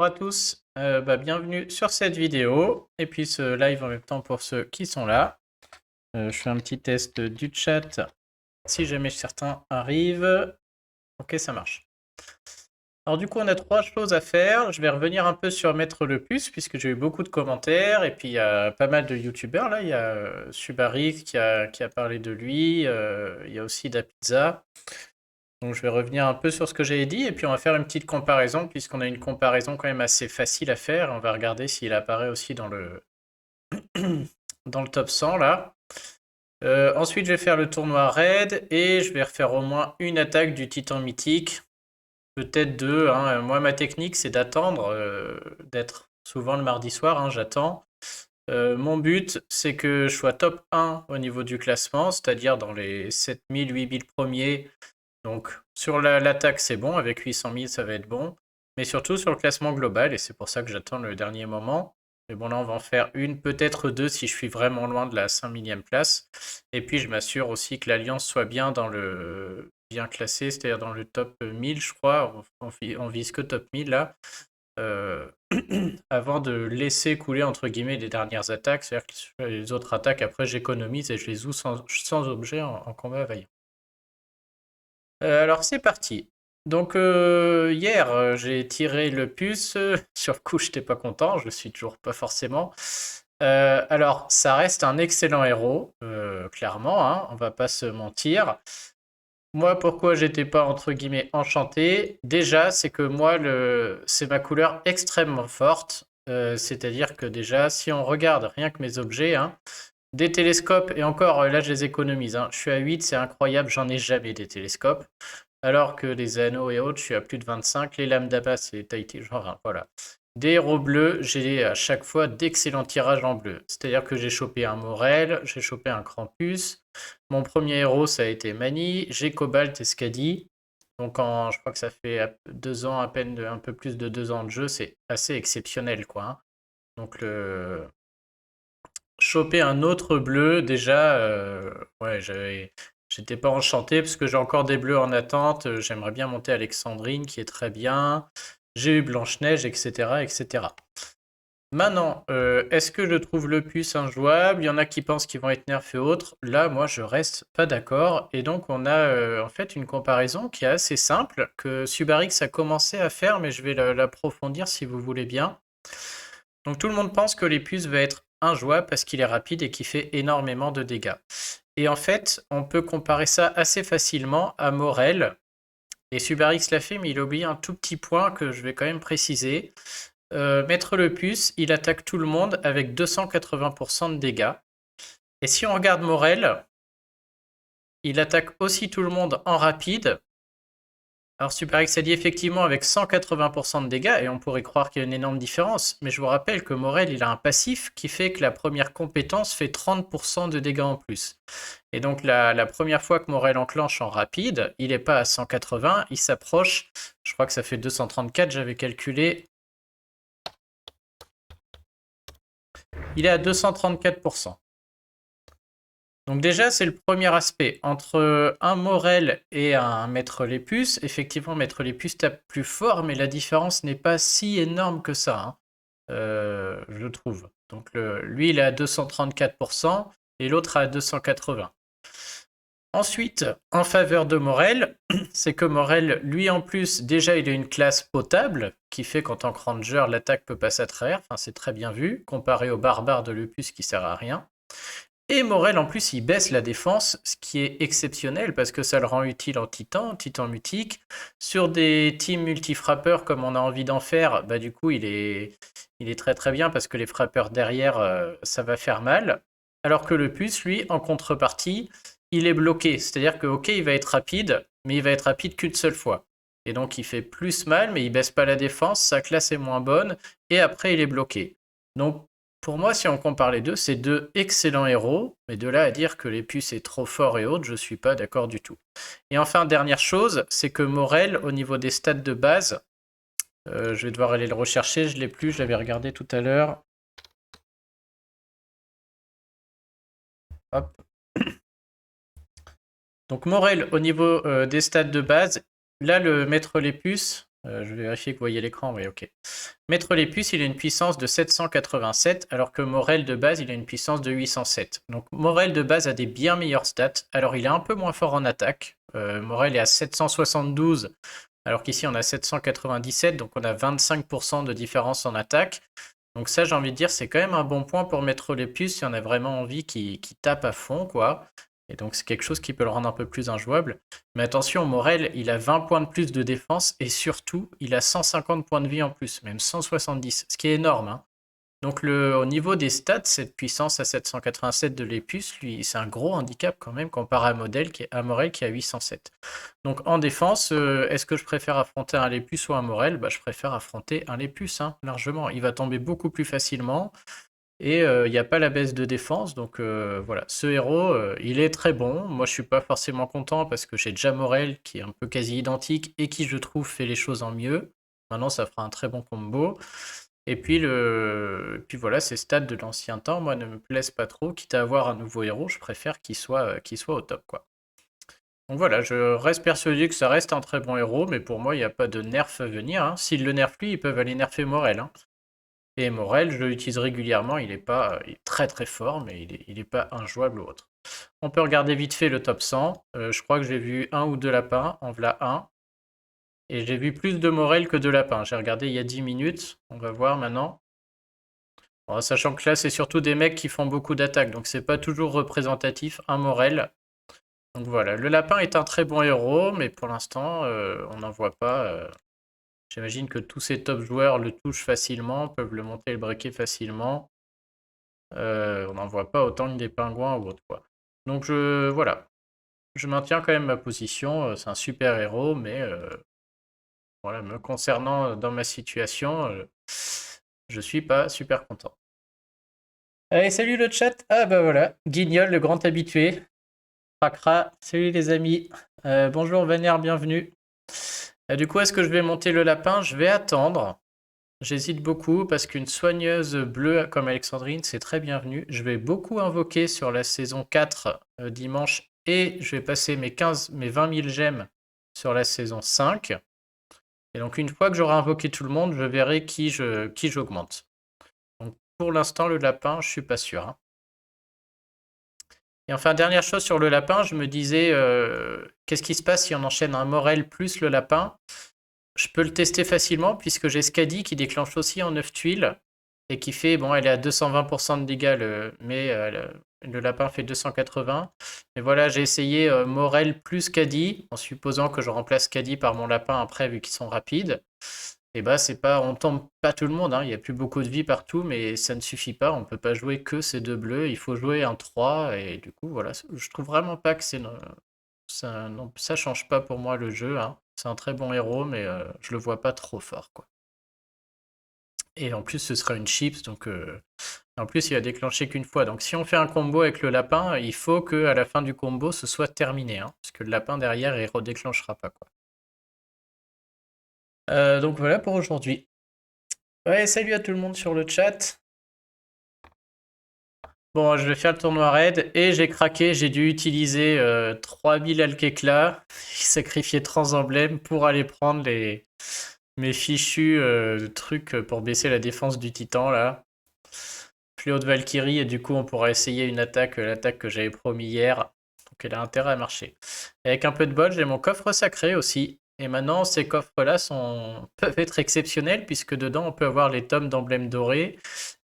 Bonjour à tous, bienvenue sur cette vidéo et puis ce live en même temps pour ceux qui sont là. Je fais un petit test du chat si jamais certains arrivent. Ok, ça marche. Alors du coup, on a trois choses à faire. Je vais revenir un peu sur Maître Le Puce puisque j'ai eu beaucoup de commentaires et puis il y a pas mal de youtubeurs là. Il y a Subarik qui a parlé de lui, il y a aussi Dapizza. Donc je vais revenir un peu sur ce que j'ai dit et puis on va faire une petite comparaison puisqu'on a une comparaison quand même assez facile à faire. On va regarder s'il apparaît aussi dans le, dans le top 100 là. Ensuite je vais faire le tournoi raid et je vais refaire au moins une attaque du titan mythique. Peut-être deux, hein. Moi ma technique c'est d'attendre, d'être souvent le mardi soir, hein, j'attends. Mon but c'est que je sois top 1 au niveau du classement, c'est-à-dire dans les 7000, 8000 premiers. Donc sur l'attaque, c'est bon, avec 800 000, ça va être bon. Mais surtout sur le classement global, et c'est pour ça que j'attends le dernier moment. Mais bon, là, on va en faire une, peut-être deux si je suis vraiment loin de la 5000e place. Et puis, je m'assure aussi que l'Alliance soit bien dans le bien classée, c'est-à-dire dans le top 1000, je crois. On vise que top 1000 là. Euh, avant de laisser couler, entre guillemets, les dernières attaques. C'est-à-dire que les autres attaques, après, j'économise et je les joue sans objet en combat vaillant. Alors c'est parti. Donc hier, j'ai tiré le puce. Sur le coup, je n'étais pas content. Je suis toujours pas forcément. Alors, ça reste un excellent héros, clairement, hein, on va pas se mentir. Moi, pourquoi j'étais pas entre guillemets enchanté? Déjà, c'est que moi, c'est ma couleur extrêmement forte. C'est-à-dire que déjà, si on regarde rien que mes objets, hein, des télescopes, et encore là, je les économise, hein. Je suis à 8, c'est incroyable, j'en ai jamais des télescopes. Alors que les anneaux et autres, je suis à plus de 25. Les lames d'abat, c'est Tahiti, genre, hein, voilà. Des héros bleus, j'ai à chaque fois d'excellents tirages en bleu. C'est-à-dire que j'ai chopé un Morel, j'ai chopé un Krampus. Mon premier héros, ça a été Mani. J'ai Cobalt et Skadi. Donc, je crois que ça fait 2 ans, à peine un peu plus de 2 ans de jeu, c'est assez exceptionnel, quoi, hein. Donc, choper un autre bleu, déjà, ouais, j'étais pas enchanté parce que j'ai encore des bleus en attente. J'aimerais bien monter Alexandrine qui est très bien. J'ai eu Blanche-Neige, etc., etc. Maintenant, est-ce que je trouve le puce injouable? Il y en a qui pensent qu'ils vont être nerfs et autres. Là, moi, je reste pas d'accord. Et donc, on a en fait une comparaison qui est assez simple, que Subarix a commencé à faire, mais je vais l'approfondir si vous voulez bien. Donc tout le monde pense que les puces va être injouable parce qu'il est rapide et qu'il fait énormément de dégâts. Et en fait, on peut comparer ça assez facilement à Morel. Et Subarix l'a fait, mais il oublie un tout petit point que je vais quand même préciser. Maître le puce, il attaque tout le monde avec 280% de dégâts. Et si on regarde Morel, il attaque aussi tout le monde en rapide. Alors Super X a dit effectivement avec 180% de dégâts, et on pourrait croire qu'il y a une énorme différence, mais je vous rappelle que Morel, il a un passif qui fait que la première compétence fait 30% de dégâts en plus. Et donc la première fois que Morel enclenche en rapide, il n'est pas à 180, il s'approche, je crois que ça fait 234, j'avais calculé, il est à 234%. Donc déjà, c'est le premier aspect. Entre un Morel et un Maître Lépus, effectivement, Maître Lépus tape plus fort, mais la différence n'est pas si énorme que ça, hein, je trouve. Donc lui, il est à 234% et l'autre à 280. Ensuite, en faveur de Morel, c'est que Morel, lui en plus, déjà il a une classe potable, qui fait qu'en tant que ranger, l'attaque peut passer à travers, enfin c'est très bien vu, comparé au barbare de Lupus qui sert à rien. Et Morel, en plus, il baisse la défense, ce qui est exceptionnel parce que ça le rend utile en titan, titan mutique. Sur des teams multi-frappeurs comme on a envie d'en faire, bah du coup, il est très très bien parce que les frappeurs derrière, ça va faire mal. Alors que le puce, lui, en contrepartie, il est bloqué. C'est-à-dire que, ok, il va être rapide, mais il va être rapide qu'une seule fois. Et donc, il fait plus mal, mais il baisse pas la défense, sa classe est moins bonne, et après, il est bloqué. Donc, pour moi, si on compare les deux, c'est deux excellents héros, mais de là à dire que les puces est trop fort et autres, je suis pas d'accord du tout. Et enfin, dernière chose, c'est que Morel, au niveau des stats de base, je vais devoir aller le rechercher, je l'ai plus, je l'avais regardé tout à l'heure. Hop. Donc Morel, au niveau des stats de base, là, le maître les puces, Je vais vérifier que vous voyez l'écran, oui, ok. Maître les puces, il a une puissance de 787, alors que Morel de base, il a une puissance de 807. Donc Morel de base a des bien meilleures stats. Alors il est un peu moins fort en attaque. Morel est à 772, alors qu'ici on a 797, donc on a 25% de différence en attaque. Donc ça, j'ai envie de dire, c'est quand même un bon point pour mettre les puces si on a vraiment envie qu'il tape à fond, quoi. Et donc c'est quelque chose qui peut le rendre un peu plus injouable. Mais attention, Morel, il a 20 points de plus de défense et surtout, il a 150 points de vie en plus, même 170, ce qui est énorme, hein. Donc au niveau des stats, cette puissance à 787 de l'Épus, lui, c'est un gros handicap quand même comparé à Morel qui a 807. Donc en défense, est-ce que je préfère affronter un Lépus ou un Morel? Bah, je préfère affronter un Lépus, hein, largement. Il va tomber beaucoup plus facilement et il n'y a pas la baisse de défense. Donc voilà, ce héros, il est très bon. Moi, je suis pas forcément content parce que j'ai déjà Morel qui est un peu quasi identique et qui, je trouve, fait les choses en mieux. Maintenant, ça fera un très bon combo. Et puis, puis voilà, ces stats de l'ancien temps, moi, ne me plaisent pas trop. Quitte à avoir un nouveau héros, je préfère qu'il soit au top, quoi. Donc voilà, je reste persuadé que ça reste un très bon héros, mais pour moi, il n'y a pas de nerf à venir, hein. S'ils le nerfent lui, ils peuvent aller nerfer Morel, hein. Et Morel, je l'utilise régulièrement, il est très très fort, mais il est pas injouable ou autre. On peut regarder vite fait le top 100. Je crois que j'ai vu un ou deux lapins, en voilà un. Et j'ai vu plus de Morel que de lapins. J'ai regardé il y a 10 minutes, on va voir maintenant. Bon, sachant que là, c'est surtout des mecs qui font beaucoup d'attaques, donc c'est pas toujours représentatif, un Morel. Donc voilà, le lapin est un très bon héros, mais pour l'instant, on n'en voit pas. J'imagine que tous ces top joueurs le touchent facilement, peuvent le monter et le breaker facilement. On n'en voit pas autant que des pingouins ou autre, quoi. Donc voilà, je maintiens quand même ma position. C'est un super héros, mais voilà, me concernant dans ma situation, je suis pas super content. Allez, salut le chat. Ah bah voilà, Guignol, le grand habitué. Cracra, salut les amis. Bonjour Vénère, bienvenue. Du coup, est-ce que je vais monter le lapin? Je vais attendre. J'hésite beaucoup parce qu'une soigneuse bleue comme Alexandrine, c'est très bienvenu. Je vais beaucoup invoquer sur la saison 4 dimanche et je vais passer mes 20 000 gemmes sur la saison 5. Et donc une fois que j'aurai invoqué tout le monde, je verrai qui j'augmente. Donc pour l'instant, le lapin, je suis pas sûr, hein. Et enfin, dernière chose sur le lapin, je me disais, qu'est-ce qui se passe si on enchaîne un Morel plus le lapin? Je peux le tester facilement puisque j'ai Skadi qui déclenche aussi en 9 tuiles et qui fait, bon, elle est à 220% de dégâts, mais le lapin fait 280. Mais voilà, j'ai essayé Morel plus Skadi en supposant que je remplace Skadi par mon lapin après vu qu'ils sont rapides. Et bah, c'est pas, on tombe pas tout le monde, hein. Il y a plus beaucoup de vie partout, mais ça ne suffit pas. On peut pas jouer que ces deux bleus. Il faut jouer un 3. Et du coup, voilà, je trouve vraiment pas que ça, non, ça change pas pour moi le jeu, hein. C'est un très bon héros, mais je le vois pas trop fort, quoi. Et en plus, ce sera une chips, donc en plus, il va déclencher qu'une fois. Donc si on fait un combo avec le lapin, il faut qu'à la fin du combo, ce soit terminé, hein, parce que le lapin derrière, il redéclenchera pas, quoi. Donc voilà pour aujourd'hui. Ouais, salut à tout le monde sur le chat. Bon, je vais faire le tournoi raid et j'ai craqué, j'ai dû utiliser 3000 Alkekla, sacrifier 30 emblèmes pour aller prendre mes fichus trucs pour baisser la défense du titan là. Fléau de Valkyrie et du coup on pourra essayer une attaque, l'attaque que j'avais promis hier. Donc elle a intérêt à marcher. Et avec un peu de bol, j'ai mon coffre sacré aussi. Et maintenant, ces coffres-là peuvent être exceptionnels puisque dedans on peut avoir les tomes d'emblèmes dorés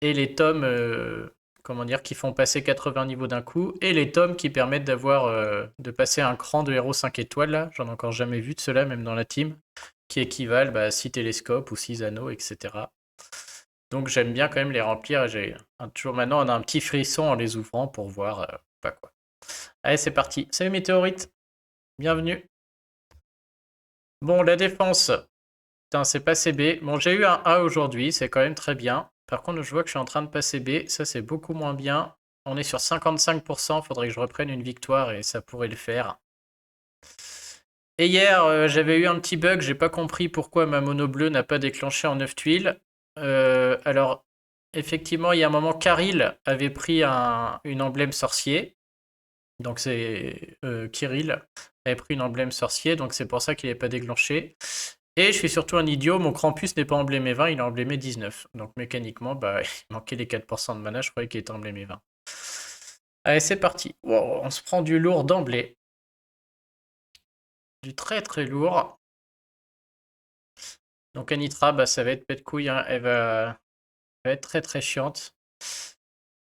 et les tomes comment dire, qui font passer 80 niveaux d'un coup, et les tomes qui permettent de passer un cran de héros 5 étoiles, là, j'en ai encore jamais vu de cela, même dans la team, qui équivalent à 6 télescopes ou 6 anneaux, etc. Donc j'aime bien quand même les remplir, et toujours maintenant on a un petit frisson en les ouvrant pour voir pas quoi. Allez, c'est parti. Salut Météorite, bienvenue. Bon, la défense, putain, c'est pas CB. Bon, j'ai eu un A aujourd'hui, c'est quand même très bien. Par contre, je vois que je suis en train de passer B. Ça, c'est beaucoup moins bien. On est sur 55%. Faudrait que je reprenne une victoire et ça pourrait le faire. Et hier, j'avais eu un petit bug. J'ai pas compris pourquoi ma mono bleue n'a pas déclenché en 9 tuiles. Alors, effectivement, il y a un moment, Karil avait pris une emblème sorcier. Donc, c'est Kirill avait pris une emblème sorcier. Donc, c'est pour ça qu'il n'est pas déclenché. Et je suis surtout un idiot, mon Krampus n'est pas emblémé 20, il est emblémé 19. Donc mécaniquement, bah, il manquait les 4% de mana, je croyais qu'il était emblémé 20. Allez, c'est parti. Wow, on se prend du lourd d'emblée. Du très très lourd. Donc Anitra, bah, ça va être pète couille, hein. Elle va être très très chiante.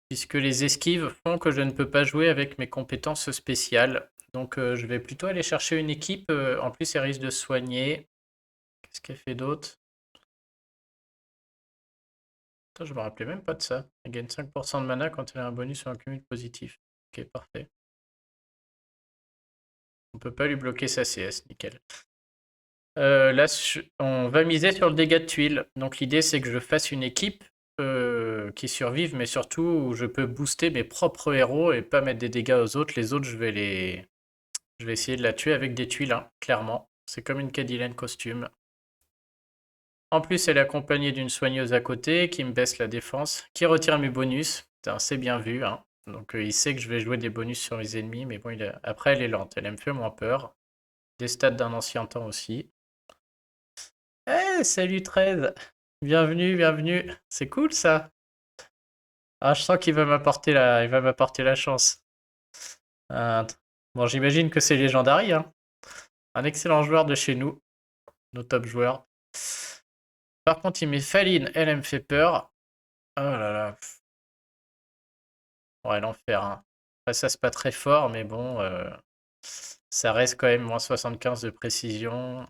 Puisque les esquives font que je ne peux pas jouer avec mes compétences spéciales. Donc je vais plutôt aller chercher une équipe. En plus, elle risque de soigner. Qu'est-ce qu'elle fait d'autre? Je me rappelais même pas de ça. Elle gagne 5% de mana quand elle a un bonus sur un cumul positif. Ok, parfait. On peut pas lui bloquer sa CS, nickel. Là, on va miser sur le dégât de tuiles. Donc l'idée, c'est que je fasse une équipe qui survive, mais surtout où je peux booster mes propres héros et pas mettre des dégâts aux autres. Les autres, je vais essayer de la tuer avec des tuiles, hein, clairement. C'est comme une Cadillac costume. En plus, elle est accompagnée d'une soigneuse à côté qui me baisse la défense, qui retire mes bonus. C'est bien vu, hein. Donc il sait que je vais jouer des bonus sur les ennemis, mais bon, après elle est lente, elle me fait moins peur. Des stats d'un ancien temps aussi. Eh, salut 13. Bienvenue, bienvenue. C'est cool ça. Ah, je sens qu'il va m'apporter la chance. Euh, Bon, j'imagine que c'est Légendary, hein. Un excellent joueur de chez nous, nos top joueurs. Par contre, il met Faline, elle me fait peur. Oh là là. Ouais, l'enfer, hein. Après, ça, c'est pas très fort, mais bon, ça reste quand même moins 75 de précision.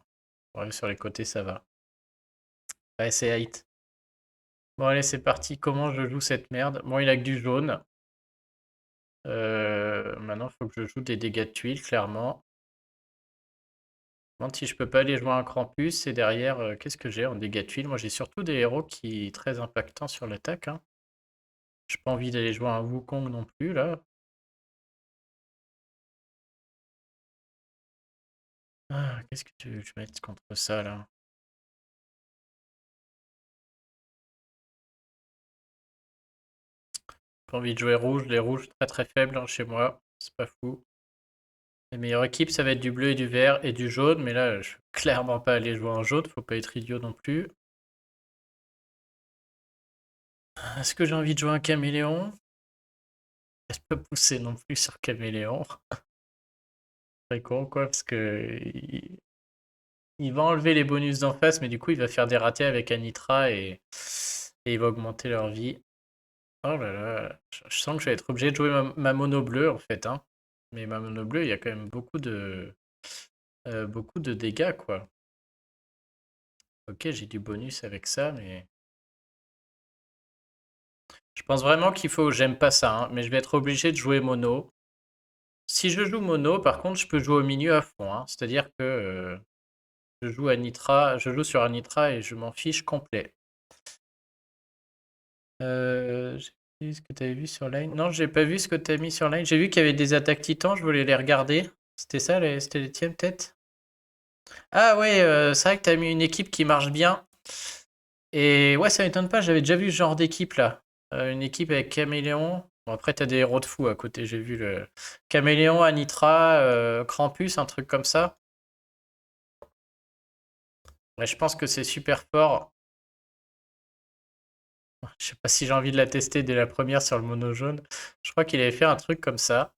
Ouais, sur les côtés, ça va. Ouais, c'est hate. Bon, allez, c'est parti. Comment je joue cette merde? Bon, il a que du jaune. Maintenant, il faut que je joue des dégâts de tuiles, clairement. Je me demande si je peux pas aller jouer un Krampus. Et derrière, qu'est-ce que j'ai en dégâts de tuiles? Moi, j'ai surtout des héros qui sont très impactants sur l'attaque, hein. J'ai pas envie d'aller jouer un Wukong non plus, là. Ah, qu'est-ce que tu veux que je mette contre ça, là? Pas envie de jouer rouge. Les rouges, très très faibles, hein, chez moi. C'est pas fou. Les meilleures équipes, ça va être du bleu et du vert et du jaune. Mais là, je vais clairement pas aller jouer en jaune. Faut pas être idiot non plus. Est-ce que j'ai envie de jouer un caméléon? Je peux pousser non plus sur caméléon. Très con, quoi, parce que il va enlever les bonus d'en face, mais du coup, il va faire des ratés avec Anitra et il va augmenter leur vie. Oh là là, je sens que je vais être obligé de jouer ma mono bleue, en fait, hein. Mais ma mono bleue, il y a quand même beaucoup de dégâts, quoi. Ok, j'ai du bonus avec ça, mais... Je pense vraiment qu'il faut... J'aime pas ça, hein, mais je vais être obligé de jouer mono. Si je joue mono, par contre, je peux jouer au milieu à fond, hein. C'est-à-dire que je joue sur Anitra et je m'en fiche complet. J'ai vu ce que tu avais vu sur Line. Non, j'ai pas vu ce que tu as mis sur Line. J'ai vu qu'il y avait des attaques titans, je voulais les regarder. C'était ça, c'était les tiennes peut-être? Ah ouais, c'est vrai que tu as mis une équipe qui marche bien. Et ouais, ça m'étonne pas, j'avais déjà vu ce genre d'équipe là. Une équipe avec Caméléon. Bon, après, t'as des héros de fou à côté. J'ai vu le Caméléon, Anitra, Krampus, un truc comme ça. Ouais, je pense que c'est super fort. Je sais pas si j'ai envie de la tester dès la première sur le mono jaune. Je crois qu'il avait fait un truc comme ça.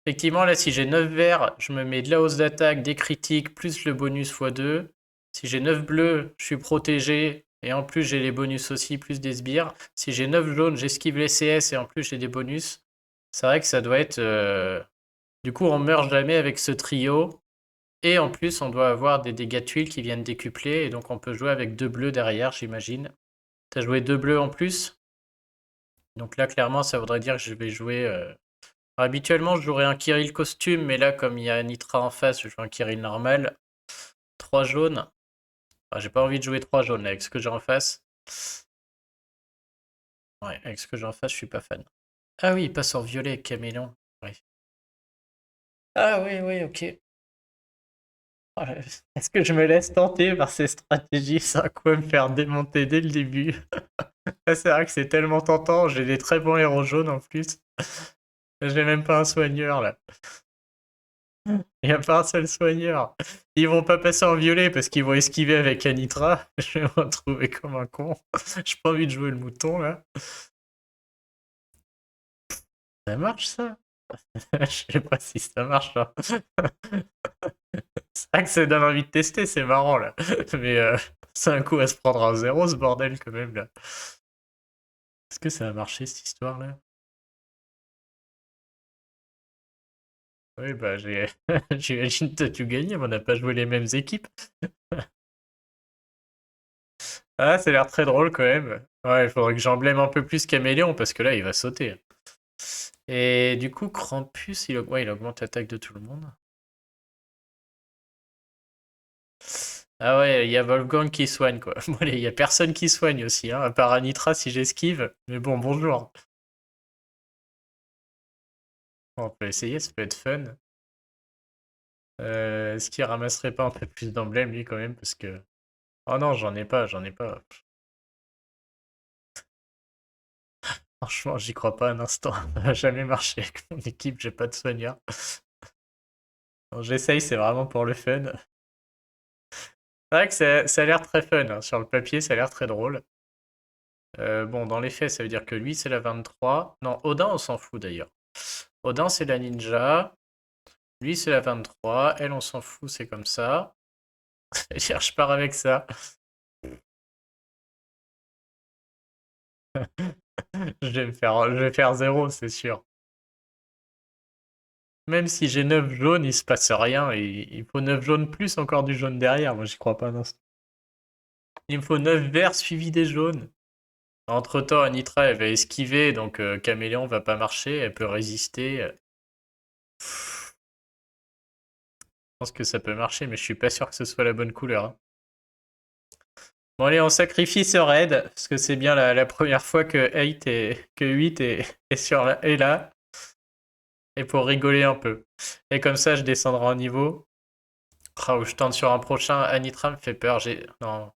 Effectivement, là, si j'ai 9 verts, je me mets de la hausse d'attaque, des critiques, plus le bonus x2. Si j'ai 9 bleus, je suis protégé. Et en plus, j'ai les bonus aussi, plus des sbires. Si j'ai 9 jaunes, j'esquive les CS et en plus, j'ai des bonus. C'est vrai que ça doit être... Du coup, on meurt jamais avec ce trio. Et en plus, on doit avoir des dégâts de tuiles qui viennent décupler. Et donc, on peut jouer avec 2 bleus derrière, j'imagine. T'as joué 2 bleus en plus. Donc là, clairement, ça voudrait dire que je vais jouer... Habituellement, je jouerais un Kirill costume, mais là, comme il y a Nitra en face, je joue un Kirill normal. 3 jaunes. Ah, j'ai pas envie de jouer 3 jaunes là, avec ce que j'ai en face. Ouais, avec ce que j'ai en face, je suis pas fan. Ah oui, il passe en violet, Caméléon. Ouais. Ah oui, oui, ok. Oh, est-ce que je me laisse tenter par ces stratégies sans quoi me faire démonter dès le début? C'est vrai que c'est tellement tentant, j'ai des très bons héros jaunes en plus. J'ai même pas un soigneur là. Il n'y a pas un seul soigneur. Ils vont pas passer en violet parce qu'ils vont esquiver avec Anitra. Je vais me retrouver comme un con. J'ai pas envie de jouer le mouton là. Ça marche ça? Je sais pas si ça marche là. C'est vrai que ça donne envie de tester, c'est marrant là. Mais c'est un coup à se prendre un zéro ce bordel quand même là. Est-ce que ça a marché cette histoire là? Oui, bah j'ai. J'imagine que t'as tout gagné, mais on n'a pas joué les mêmes équipes. Ah, ça a l'air très drôle quand même. Ouais, il faudrait que j'emblème un peu plus Caméléon parce que là il va sauter. Et du coup, Krampus, ouais, il augmente l'attaque de tout le monde. Ah ouais, il y a Wolfgang qui soigne quoi. Bon, il y a personne qui soigne aussi, hein, à part Anitra si j'esquive. Mais bon, bonjour. On peut essayer, ça peut être fun. Est-ce qu'il ramasserait pas un peu plus d'emblèmes lui quand même? Parce que. Oh non, j'en ai pas, j'en ai pas. Franchement, j'y crois pas un instant. Ça va jamais marcher avec mon équipe, j'ai pas de soigneur. Bon, j'essaye, c'est vraiment pour le fun. C'est vrai que ça a l'air très fun, hein. Sur le papier, ça a l'air très drôle. Bon, dans les faits, ça veut dire que lui, c'est la 23. Non, Odin, on s'en fout d'ailleurs. Odin, c'est la ninja. Lui, c'est la 23. Elle, on s'en fout, c'est comme ça. C'est-à-dire, je pars avec ça. Je vais faire 0, c'est sûr. Même si j'ai 9 jaunes, il se passe rien. Et il faut 9 jaunes plus encore du jaune derrière. Moi, j'y crois pas un instant. Il me faut 9 verts suivis des jaunes. Entre-temps, Anitra, elle va esquiver, donc Caméléon va pas marcher. Elle peut résister. Je pense que ça peut marcher, mais je suis pas sûr que ce soit la bonne couleur, hein. Bon allez, on sacrifie ce raid, parce que c'est bien la première fois que 8 est là, et pour rigoler un peu. Et comme ça, je descendrai en niveau. Oh, je tente sur un prochain, Anitra me fait peur, Non.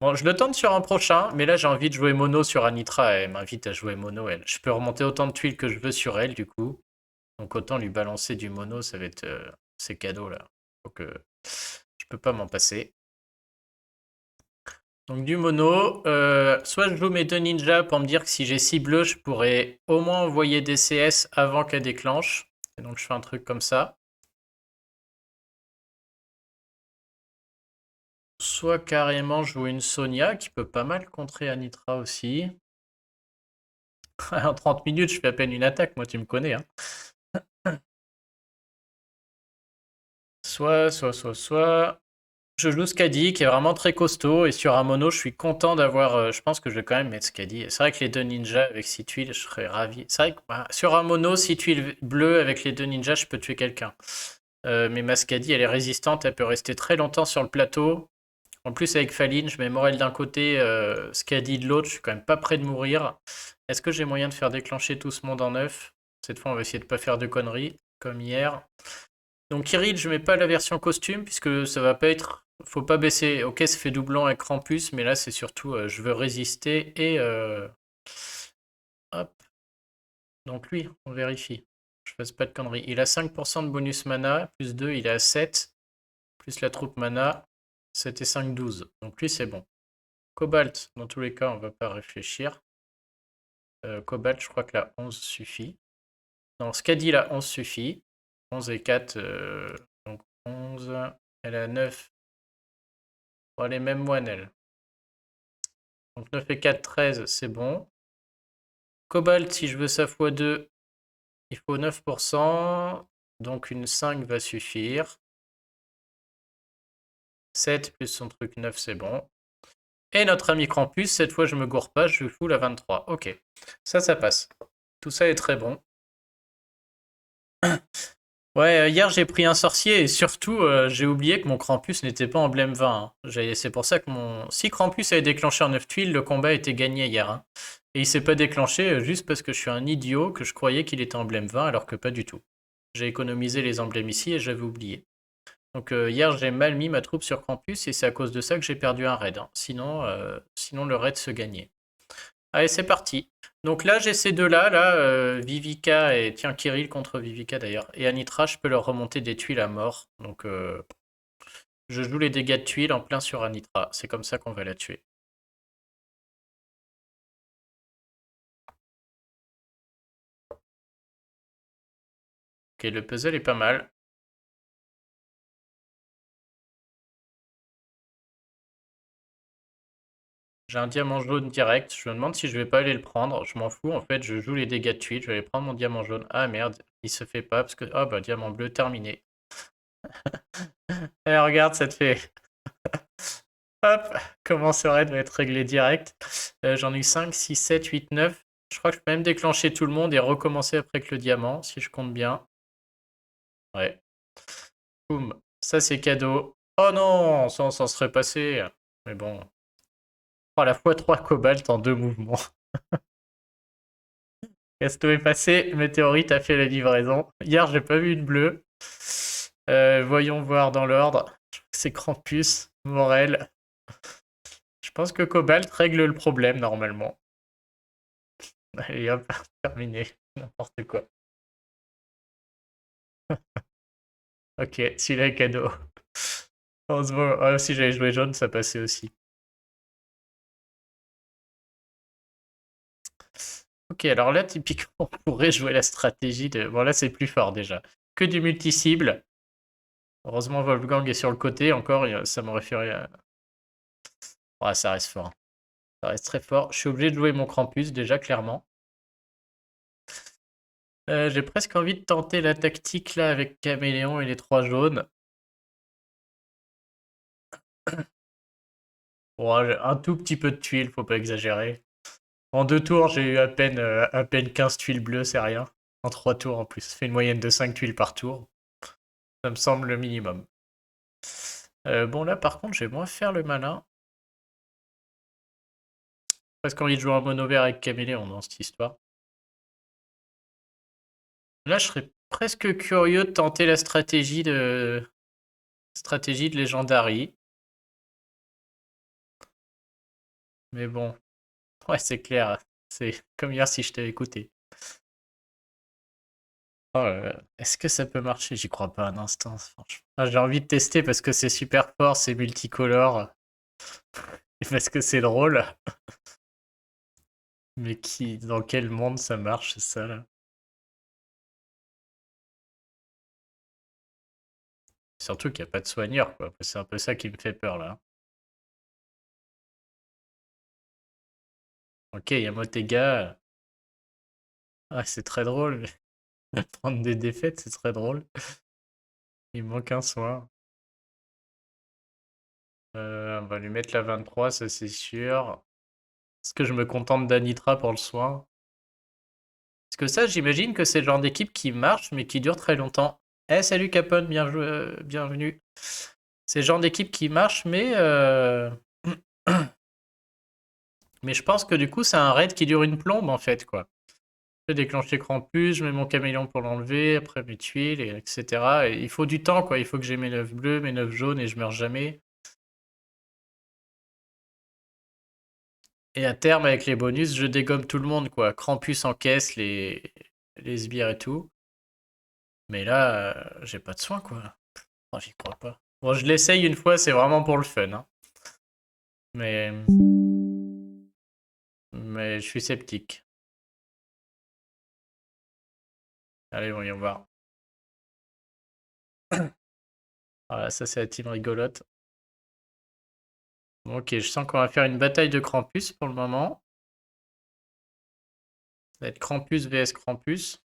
Bon, je le tente sur un prochain, mais là j'ai envie de jouer mono sur Anitra, elle m'invite à jouer mono, elle. Je peux remonter autant de tuiles que je veux sur elle, du coup. Donc autant lui balancer du mono, ça va être... c'est cadeau, là. Donc je peux pas m'en passer. Donc du mono, soit je joue mes 2 ninjas pour me dire que si j'ai 6 bleus, je pourrais au moins envoyer des CS avant qu'elle déclenche. Et donc je fais un truc comme ça. Soit carrément jouer une Sonia qui peut pas mal contrer Anitra aussi. En 30 minutes, je fais à peine une attaque, moi tu me connais, hein. Soit. Je joue Skadi qui est vraiment très costaud et sur un mono je suis content d'avoir, je pense que je vais quand même mettre Skadi. C'est vrai que les 2 ninjas avec 6 tuiles je serais ravi. C'est vrai que sur un mono 6 tuiles bleues avec les 2 ninjas je peux tuer quelqu'un. Mais ma Skadi elle est résistante, elle peut rester très longtemps sur le plateau. En plus avec Faline je mets Morel d'un côté, Skadi de l'autre, je suis quand même pas près de mourir. Est-ce que j'ai moyen de faire déclencher tout ce monde en 9? Cette fois on va essayer de pas faire de conneries comme hier. Donc Kirill, je mets pas la version costume puisque ça va pas être. Faut pas baisser. Ok, ça fait doublon avec Krampus, mais là c'est surtout je veux résister et hop. Donc lui, on vérifie. Je fasse pas de conneries. Il a 5% de bonus mana, plus 2, il est à 7, plus la troupe mana, 7 et 5, 12. Donc lui c'est bon. Cobalt, dans tous les cas, on va pas réfléchir. Cobalt, je crois que la 11 suffit. Non, Skadi, la 11 suffit. 11 et 4, donc 11. Elle a 9. Bon, allez, même moine, elle. Donc 9 et 4, 13, c'est bon. Cobalt, si je veux sa x2, il faut 9%. Donc une 5 va suffire. 7 plus son truc 9, c'est bon. Et notre ami Krampus, cette fois je me gourre pas, je fous la 23. Ok, ça passe. Tout ça est très bon. Ouais, hier j'ai pris un sorcier et surtout j'ai oublié que mon Krampus n'était pas emblème 20, hein. C'est pour ça que Si Krampus avait déclenché en 9 tuiles, le combat était gagné hier, hein. Et il s'est pas déclenché juste parce que je suis un idiot, que je croyais qu'il était emblème 20 alors que pas du tout. J'ai économisé les emblèmes ici et j'avais oublié. Donc hier j'ai mal mis ma troupe sur Krampus et c'est à cause de ça que j'ai perdu un raid, hein. Sinon le raid se gagnait. Allez, c'est parti. Donc là, j'ai ces deux-là, là, Vivica et... Tiens, Kirill contre Vivica d'ailleurs. Et Anitra, je peux leur remonter des tuiles à mort. Donc je joue les dégâts de tuiles en plein sur Anitra. C'est comme ça qu'on va la tuer. Ok, le puzzle est pas mal. J'ai un diamant jaune direct. Je me demande si je vais pas aller le prendre. Je m'en fous. En fait, je joue les dégâts de tuiles. Je vais aller prendre mon diamant jaune. Ah merde, il se fait pas parce que... Ah bah, diamant bleu terminé. Et regarde, ça te fait... Hop, comment ce raid va être réglé direct. J'en ai eu 5, 6, 7, 8, 9. Je crois que je peux même déclencher tout le monde et recommencer après que le diamant, si je compte bien. Ouais. Boum. Ça, c'est cadeau. Oh non, ça, on s'en serait passé. Mais bon. Oh, la fois 3 cobalt en 2 mouvements. Casto est passé, Météorite a fait la livraison. Hier, j'ai pas vu une bleue. Voyons voir dans l'ordre. C'est Krampus, Morel. Je pense que Cobalt règle le problème normalement. Allez hop, terminé. N'importe quoi. Ok, celui-là est cadeau. Heureusement, si j'avais joué jaune, ça passait aussi. Ok, alors là, typiquement, on pourrait jouer la stratégie de... Bon, là, c'est plus fort déjà. Que du multi-cible. Heureusement, Wolfgang est sur le côté. Encore, ça m'aurait fait... Ouais, ça reste fort. Ça reste très fort. Je suis obligé de jouer mon Krampus, déjà, clairement. J'ai presque envie de tenter la tactique, là, avec Caméléon et les 3 jaunes. Bon, un tout petit peu de tuiles, faut pas exagérer. En 2 tours, j'ai eu à peine 15 tuiles bleues, c'est rien. En 3 tours, en plus. Ça fait une moyenne de 5 tuiles par tour. Ça me semble le minimum. Bon, là, par contre, je vais moins faire le malin. Presque envie de jouer un mono vert avec Caméléon dans cette histoire. Là, je serais presque curieux de tenter la stratégie de Legendary. Mais bon, ouais, c'est clair. C'est comme hier si je t'avais écouté. Oh, est-ce que ça peut marcher? J'y crois pas un instant, franchement. Ah, j'ai envie de tester parce que c'est super fort, c'est multicolore. Et parce que c'est drôle. Mais dans quel monde ça marche, c'est ça là? Surtout qu'il n'y a pas de soigneur, quoi. C'est un peu ça qui me fait peur là. Ok, Yamotega. Ah, c'est très drôle. Mais prendre des défaites, c'est très drôle. Il manque un soin. On va lui mettre la 23, ça c'est sûr. Est-ce que je me contente d'Anitra pour le soin? Parce que ça, j'imagine que c'est le genre d'équipe qui marche, mais qui dure très longtemps. Eh, salut Capone, bienvenue. C'est le genre d'équipe qui marche, mais... mais je pense que du coup, c'est un raid qui dure une plombe, en fait, quoi. Je vais déclencher Krampus, je mets mon caméléon pour l'enlever, après mes tuiles, etc. Et il faut du temps, quoi. Il faut que j'ai mes 9 bleus, mes 9 jaunes, et je meurs jamais. Et à terme, avec les bonus, je dégomme tout le monde, quoi. Krampus encaisse les sbires et tout. Mais là, j'ai pas de soin, quoi. Oh, j'y crois pas. Bon, je l'essaye une fois, c'est vraiment pour le fun, hein. Mais je suis sceptique. Allez, voyons voir. Voilà, ça c'est la team rigolote. Bon, ok, je sens qu'on va faire une bataille de Krampus pour le moment. Ça va être Krampus vs Krampus.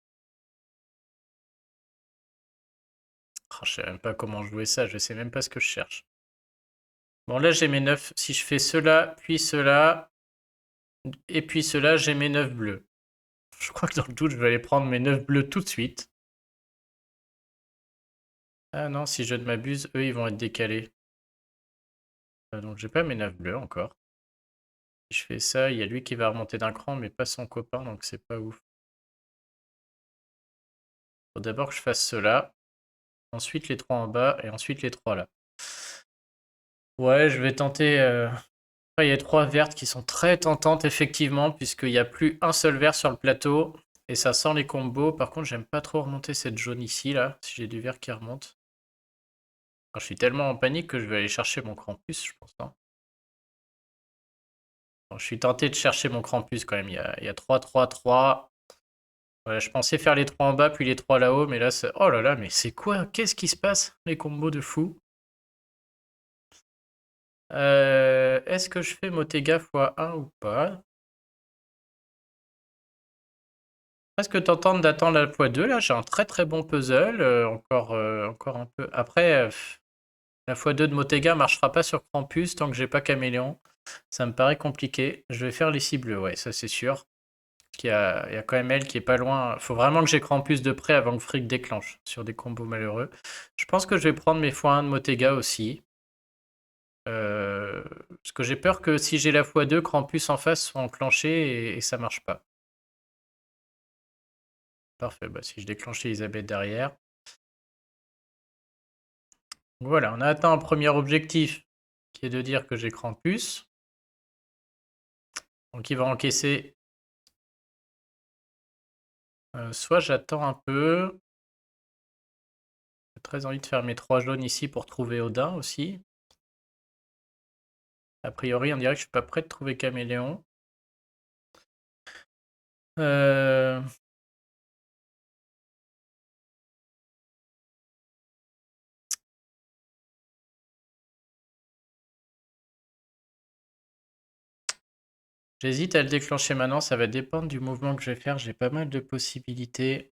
Oh, je sais même pas comment jouer ça, je sais même pas ce que je cherche. Bon, là j'ai mes 9. Si je fais cela, puis cela, et puis cela, j'ai mes 9 bleus. Je crois que dans le doute, je vais aller prendre mes 9 bleus tout de suite. Ah non, si je ne m'abuse, eux ils vont être décalés. Donc j'ai pas mes 9 bleus encore. Si je fais ça, il y a lui qui va remonter d'un cran, mais pas son copain, donc c'est pas ouf. Faut d'abord que je fasse cela, ensuite les 3 en bas, et ensuite les 3 là. Ouais, je vais tenter... Après, il y a 3 vertes qui sont très tentantes, effectivement, puisqu'il n'y a plus un seul vert sur le plateau. Et ça sent les combos. Par contre, j'aime pas trop remonter cette jaune ici, là, si j'ai du vert qui remonte. Enfin, je suis tellement en panique que je vais aller chercher mon Krampus, je pense. Hein. Bon, je suis tenté de chercher mon Krampus quand même. Il y a 3, 3, 3. Ouais, je pensais faire les 3 en bas, puis les 3 là-haut. Mais là, c'est... Oh là là, mais c'est quoi? Qu'est-ce qui se passe? Les combos de fou. Est-ce que je fais Motega x1 ou pas? Presque tentante d'attendre la x2. Là, j'ai un très très bon puzzle. Encore un peu. Après, la x2 de Motega marchera pas sur Krampus tant que j'ai pas Caméléon. Ça me paraît compliqué. Je vais faire les cibles, ouais, ça c'est sûr. Il y a quand même elle qui est pas loin. Faut vraiment que j'ai Krampus de près avant que Frick déclenche sur des combos malheureux. Je pense que je vais prendre mes x1 de Motega aussi. Parce que j'ai peur que si j'ai la x2, Krampus en face soit enclenché et ça marche pas. Parfait, bah, si je déclenche Elisabeth derrière. Voilà, on a atteint un premier objectif qui est de dire que j'ai Krampus. Donc il va encaisser. Soit j'attends un peu. J'ai très envie de faire mes 3 jaunes ici pour trouver Odin aussi. A priori, on dirait que je suis pas prêt de trouver Caméléon. J'hésite à le déclencher maintenant, ça va dépendre du mouvement que je vais faire. J'ai pas mal de possibilités.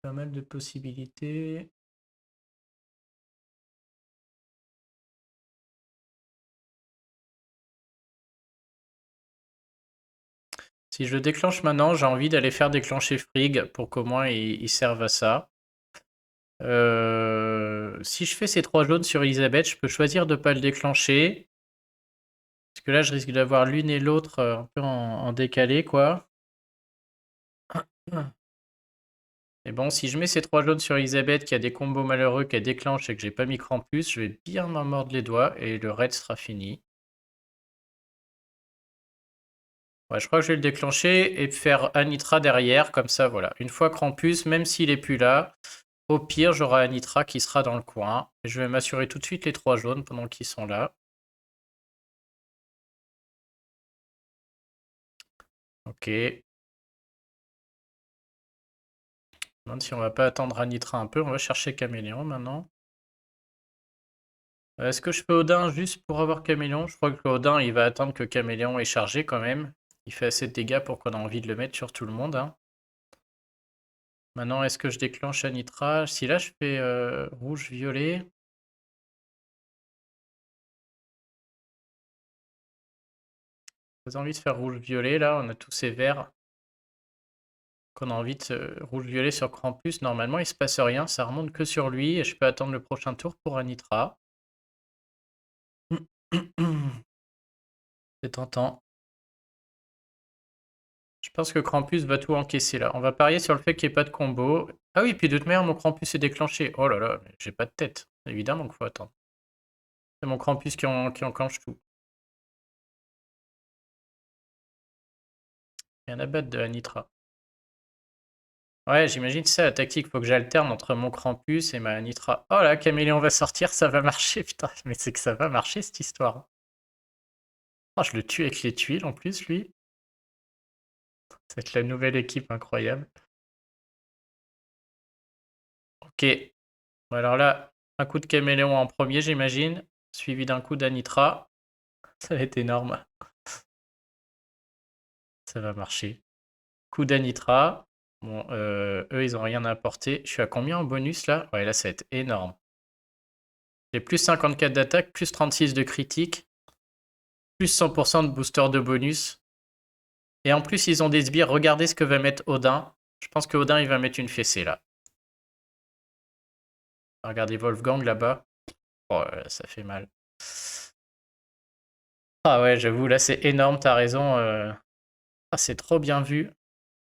Pas mal de possibilités. Si je le déclenche maintenant, j'ai envie d'aller faire déclencher Frigg pour qu'au moins il serve à ça. Si je fais ces 3 jaunes sur Elisabeth, je peux choisir de ne pas le déclencher. Parce que là, je risque d'avoir l'une et l'autre un peu en décalé, quoi. Mais bon, si je mets ces 3 jaunes sur Elisabeth qui a des combos malheureux qu'elle déclenche et que j'ai pas mis Krampus, je vais bien m'en mordre les doigts et le raid sera fini. Ouais, je crois que je vais le déclencher et faire Anitra derrière, comme ça, voilà. Une fois Krampus, même s'il est plus là, au pire, j'aurai Anitra qui sera dans le coin. Et je vais m'assurer tout de suite les 3 jaunes pendant qu'ils sont là. Ok. Je me demande si on va pas attendre Anitra un peu. On va chercher Caméléon maintenant. Est-ce que je fais Odin juste pour avoir Caméléon? Je crois que Odin, il va attendre que Caméléon est chargé quand même. Il fait assez de dégâts pour qu'on ait envie de le mettre sur tout le monde. Hein. Maintenant, est-ce que je déclenche Anitra? Si là, je fais rouge-violet. J'ai envie de faire rouge-violet, là. On a tous ces verts qu'on a envie de rouge-violet sur Krampus. Normalement, il se passe rien. Ça remonte que sur lui. Et je peux attendre le prochain tour pour Anitra. C'est tentant. Je pense que Krampus va tout encaisser là. On va parier sur le fait qu'il n'y ait pas de combo. Ah oui, puis de toute manière, mon Krampus est déclenché. Oh là là, j'ai pas de tête. Évidemment qu'il faut attendre. C'est mon Krampus qui enclenche tout. Il y en a battre de Anitra. Ouais, j'imagine ça la tactique. Faut que j'alterne entre mon Krampus et ma Anitra. Oh là, Caméléon va sortir, ça va marcher. Putain, mais c'est que ça va marcher cette histoire. Oh, je le tue avec les tuiles en plus, lui. C'est la nouvelle équipe incroyable. Ok. Bon, alors là, un coup de Caméléon en premier, j'imagine. Suivi d'un coup d'Anitra. Ça va être énorme. Ça va marcher. Coup d'Anitra. Bon, eux, ils ont rien à apporter. Je suis à combien en bonus là? Ouais, là, ça va être énorme. J'ai plus 54 d'attaque, plus 36 de critique, plus 100% de booster de bonus. Et en plus, ils ont des sbires. Regardez ce que va mettre Odin. Je pense que Odin, il va mettre une fessée là. Regardez Wolfgang là-bas. Oh, ça fait mal. Ah ouais, j'avoue, là, c'est énorme, t'as raison. Ah, c'est trop bien vu.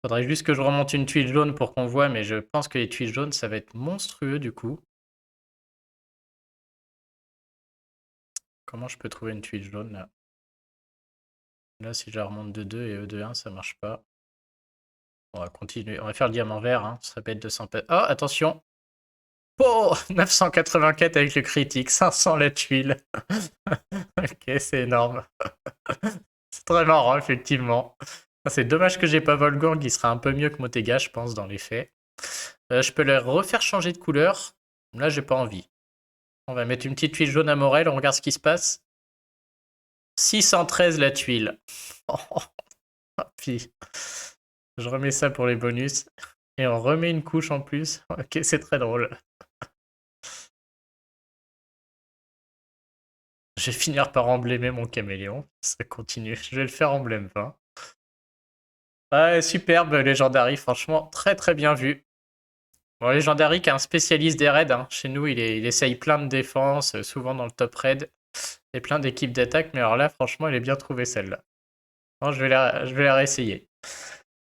Faudrait juste que je remonte une tuile jaune pour qu'on voit, mais je pense que les tuiles jaunes, ça va être monstrueux du coup. Comment je peux trouver une tuile jaune là? Là, si je la remonte de 2 et E de 1, ça marche pas. On va continuer. On va faire le diamant vert. Hein. Ça peut être 200. Oh, attention! Oh! 984 avec le critique. 500 la tuile. Ok, c'est énorme. C'est très marrant, effectivement. C'est dommage que j'ai pas Volgorg, qui sera un peu mieux que Motega, je pense, dans les faits. Je peux les refaire changer de couleur. Là, j'ai pas envie. On va mettre une petite tuile jaune à Morel, on regarde ce qui se passe. 613 la tuile. Puis, je remets ça pour les bonus. Et on remet une couche en plus. Ok, c'est très drôle. Je vais finir par emblémer mon caméléon. Ça continue. Je vais le faire emblème 20. Ouais, superbe, Legendary. Franchement, très très bien vu. Bon, Legendary qui est un spécialiste des raids. Hein. Chez nous, il essaye plein de défenses, souvent dans le top raid. Et plein d'équipes d'attaque. Mais alors là, franchement, il est bien trouvé celle-là. Bon, je vais la réessayer.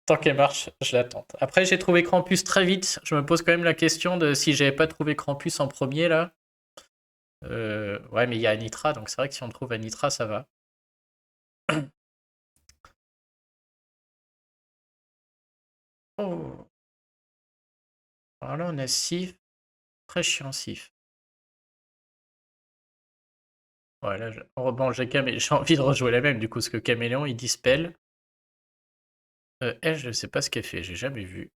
Tant qu'elle marche, je la tente. Après, j'ai trouvé Krampus très vite. Je me pose quand même la question de si j'avais pas trouvé Krampus en premier là. Ouais, mais il y a Anitra, donc c'est vrai que si on trouve Anitra, ça va. Oh. Alors là, on a Sif. Très chiant, Sif. Voilà, oh, bon, j'ai envie de rejouer la même, du coup, parce que Caméléon, il dispel. Elle, je sais pas ce qu'elle fait, j'ai jamais vu.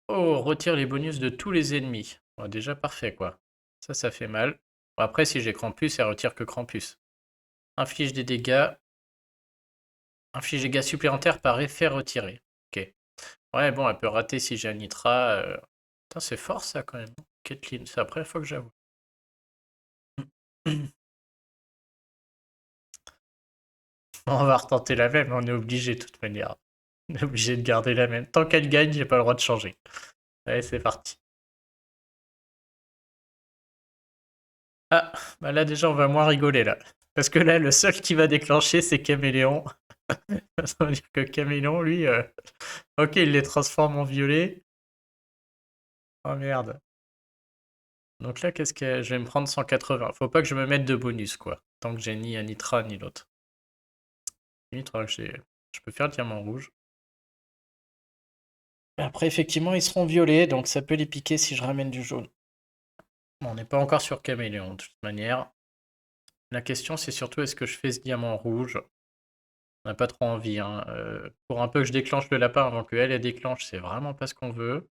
Oh, retire les bonus de tous les ennemis. Bon, déjà parfait, quoi. Ça fait mal. Bon, après, si j'ai Krampus, elle retire que Krampus. Inflige des dégâts. Inflige des dégâts supplémentaires par effet retiré. Ok. Ouais, bon, elle peut rater si j'ai un Nitra. Putain, c'est fort ça quand même. Caitlyn, c'est la première fois que j'avoue. On va retenter la même, on est obligé de toute manière. On est obligé de garder la même. Tant qu'elle gagne, j'ai pas le droit de changer. Allez, c'est parti. Ah, bah là déjà on va moins rigoler là. Parce que là, le seul qui va déclencher, c'est Caméléon. Ça veut dire que Caméléon, lui, ok, il les transforme en violet. Oh merde. Donc là, qu'est-ce que je vais me prendre 180. Faut pas que je me mette de bonus, quoi. Tant que j'ai ni Anitra ni l'autre. Limite, je peux faire le diamant rouge. Après, effectivement, ils seront violets, donc ça peut les piquer si je ramène du jaune. Bon, on n'est pas encore sur Caméléon, de toute manière. La question, c'est surtout, est-ce que je fais ce diamant rouge? On n'a pas trop envie, hein. Pour un peu que je déclenche le lapin avant qu'elle déclenche, c'est vraiment pas ce qu'on veut.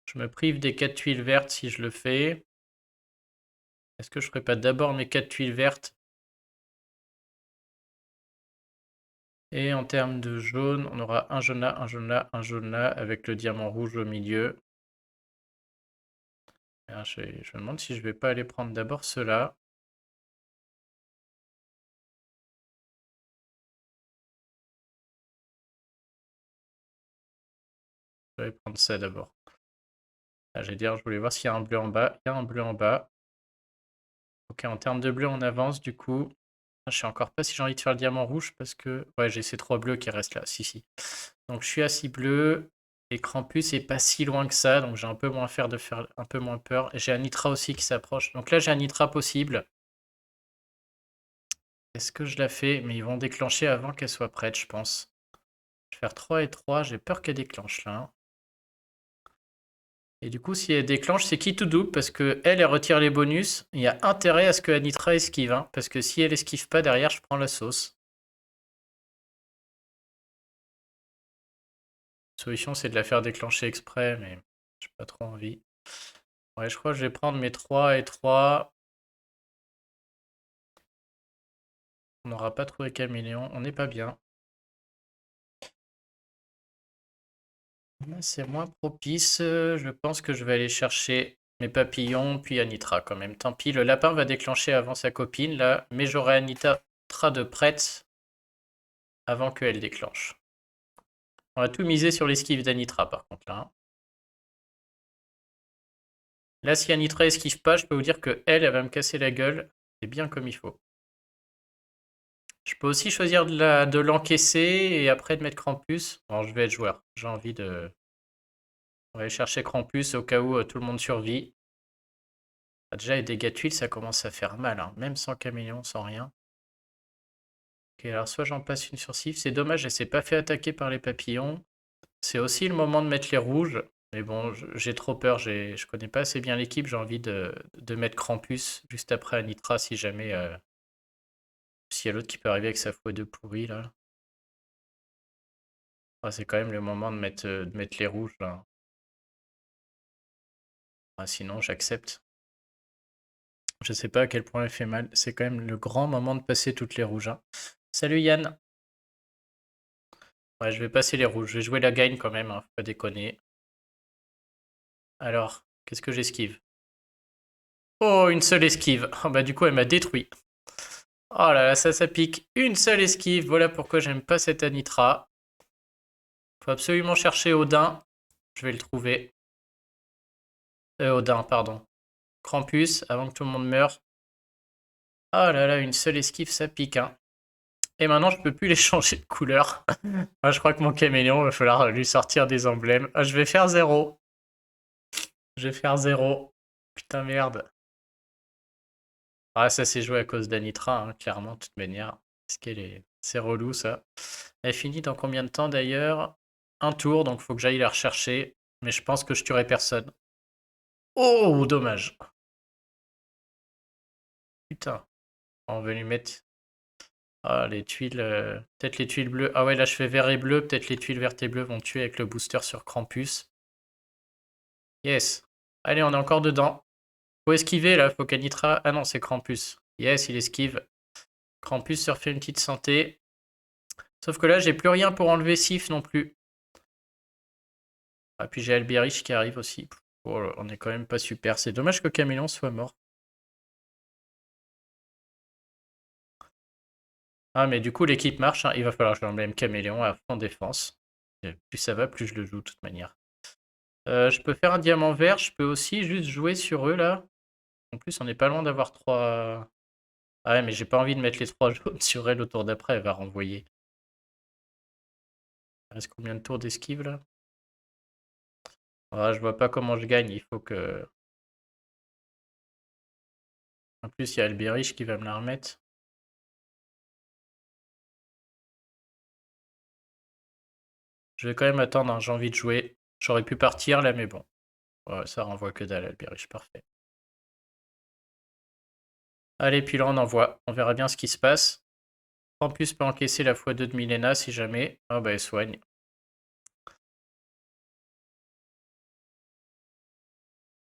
Je me prive des 4 tuiles vertes si je le fais. Est-ce que je ferais pas d'abord mes 4 tuiles vertes? Et en termes de jaune, on aura un jaune là, un jaune là, un jaune là, avec le diamant rouge au milieu. Alors, je me demande si je vais pas aller prendre d'abord ceux-là. Je vais prendre ça d'abord. J'allais dire, je voulais voir s'il y a un bleu en bas. Il y a un bleu en bas. Ok, en termes de bleu, on avance du coup. Je sais encore pas si j'ai envie de faire le diamant rouge parce que... Ouais, j'ai ces 3 bleus qui restent là. Si. Donc je suis à 6 bleus. Et Krampus est pas si loin que ça. Donc j'ai un peu moins un peu moins peur. Et j'ai un Nitra aussi qui s'approche. Donc là, j'ai un Nitra possible. Est-ce que je la fais? Mais ils vont déclencher avant qu'elle soit prête, je pense. Je vais faire 3 et 3. J'ai peur qu'elle déclenche là. Et du coup, si elle déclenche, c'est qui tout double parce que elle retire les bonus. Il y a intérêt à ce que Anitra esquive. Hein, parce que si elle esquive pas, derrière, je prends la sauce. La solution, c'est de la faire déclencher exprès, mais j'ai pas trop envie. Ouais, je crois que je vais prendre mes 3 et 3. On n'aura pas trouvé Caméléon. On n'est pas bien. Là, c'est moins propice. Je pense que je vais aller chercher mes papillons, puis Anitra quand même. Tant pis, le lapin va déclencher avant sa copine, là. Mais j'aurai Anitra de prête avant qu'elle déclenche. On va tout miser sur l'esquive d'Anitra, par contre, là. Là, si Anitra esquive pas, je peux vous dire que elle va me casser la gueule. C'est bien comme il faut. Je peux aussi choisir de l'encaisser et après de mettre Krampus. Alors, je vais être joueur. J'ai envie de... On va aller chercher Krampus au cas où tout le monde survit. Ah, déjà, les dégâts de tuiles, ça commence à faire mal, hein. Même sans caméléon, sans rien. Ok, alors soit j'en passe une sur Sif. C'est dommage, elle s'est pas fait attaquer par les papillons. C'est aussi le moment de mettre les rouges. Mais bon, j'ai trop peur. Je connais pas assez bien l'équipe. J'ai envie de mettre Krampus juste après Anitra si jamais. S'il y a l'autre qui peut arriver avec sa x2 pourrie là. Ah, c'est quand même le moment de mettre les rouges là. Ah, sinon, j'accepte. Je sais pas à quel point elle fait mal. C'est quand même le grand moment de passer toutes les rouges, hein. Salut Yann. Ouais, je vais passer les rouges. Je vais jouer la gagne quand même, hein, faut pas déconner. Alors, qu'est-ce que j'esquive? Oh, une seule esquive. Oh, bah du coup, elle m'a détruit. Oh là là, ça pique. Une seule esquive. Voilà pourquoi j'aime pas cette Anitra. Faut absolument chercher Odin. Je vais le trouver. Odin, pardon. Krampus, avant que tout le monde meure. Oh là là, une seule esquive, ça pique, hein. Et maintenant, je peux plus les changer de couleur. Ah, je crois que mon caméléon, il va falloir lui sortir des emblèmes. Ah, je vais faire 0. Je vais faire 0. Putain, merde. Ah, ça s'est joué à cause d'Anitra, hein, clairement, de toute manière. Parce qu'elle est... C'est relou, ça. Elle finit dans combien de temps, d'ailleurs? Un tour, donc faut que j'aille la rechercher. Mais je pense que je tuerai personne. Oh, dommage. Putain. On va lui mettre... Ah, les tuiles... Peut-être les tuiles bleues. Ah ouais, là, je fais vert et bleu. Peut-être les tuiles vertes et bleues vont tuer avec le booster sur Krampus. Yes. Allez, on est encore dedans. Faut esquiver, là. Faut qu'Anitra... Ah non, c'est Krampus. Yes, il esquive. Krampus se refait une petite santé. Sauf que là, j'ai plus rien pour enlever Sif non plus. Ah, puis j'ai Albéric qui arrive aussi. Oh, on est quand même pas super. C'est dommage que Caméléon soit mort. Ah, mais du coup, l'équipe marche, hein. Il va falloir que j'emmène Caméléon à fond défense. Et plus ça va, plus je le joue de toute manière. Je peux faire un diamant vert. Je peux aussi juste jouer sur eux, là. En plus, on n'est pas loin d'avoir 3... Ah ouais, mais j'ai pas envie de mettre les 3 jaunes sur elle au tour d'après. Elle va renvoyer. Il reste combien de tours d'esquive, là? Ah, je vois pas comment je gagne. Il faut que... En plus, il y a Albéric qui va me la remettre. Je vais quand même attendre, hein, j'ai envie de jouer. J'aurais pu partir là, mais bon. Ouais, ça renvoie que dalle, Albéric, parfait. Allez, puis là on envoie. On verra bien ce qui se passe. En plus, peut encaisser la x2 de Milena si jamais. Ah bah elle soigne.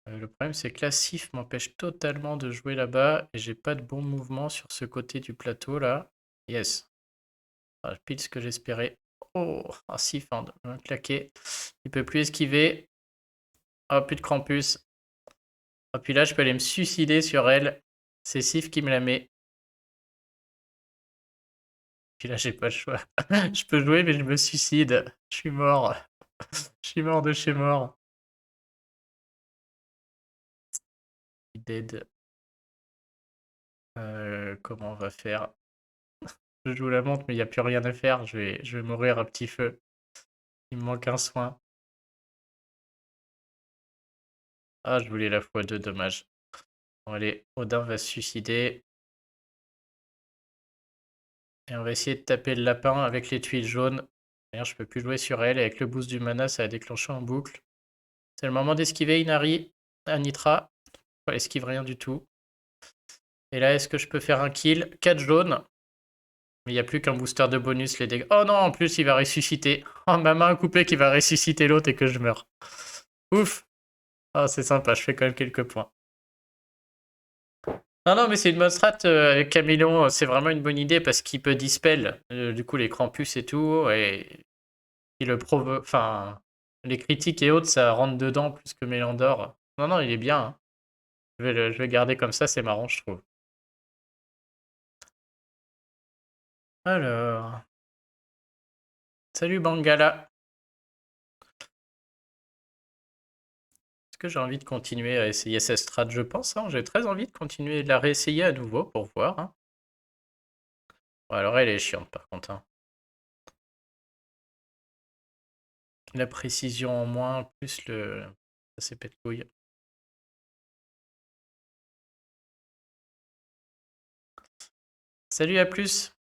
Le problème c'est que la Sif m'empêche totalement de jouer là-bas. Et j'ai pas de bon mouvement sur ce côté du plateau là. Yes. Ah, pile ce que j'espérais. Oh, un Sif en claqué. Il peut plus esquiver. Oh, plus de Krampus. Ah, puis là je peux aller me suicider sur elle. C'est Sif qui me la met. Puis là, j'ai pas le choix. Je peux jouer, mais je me suicide. Je suis mort. Je suis mort de chez mort. Dead. Comment on va faire? Je joue la montre, mais il n'y a plus rien à faire. Je vais mourir à petit feu. Il me manque un soin. Ah, je voulais la x2, dommage. Bon, allez, Odin va se suicider. Et on va essayer de taper le lapin avec les tuiles jaunes. D'ailleurs, je peux plus jouer sur elle. Et avec le boost du mana, ça a déclenché en boucle. C'est le moment d'esquiver Inari. Anitra. Elle esquive rien du tout. Et là, est-ce que je peux faire un kill? 4 jaunes. Mais il n'y a plus qu'un booster de bonus, les dégâts. Oh non, en plus, il va ressusciter. Oh, ma main coupée qui va ressusciter l'autre et que je meurs. Ouf. Oh, c'est sympa, je fais quand même quelques points. Non, non, mais c'est une bonne strat avec Caméléon. C'est vraiment une bonne idée parce qu'il peut dispel, du coup, les Krampus et tout. Et il le provoque. Enfin, les critiques et autres, ça rentre dedans plus que Mélandor. Non, non, il est bien, hein. Je vais garder comme ça, c'est marrant, je trouve. Alors. Salut Bangala. Est-ce que j'ai envie de continuer à essayer cette strat? Je pense, hein. J'ai très envie de continuer de la réessayer à nouveau pour voir, hein. Bon, alors elle est chiante par contre, hein. la précision en moins, plus le... Ça c'est pète couille. Salut, à plus.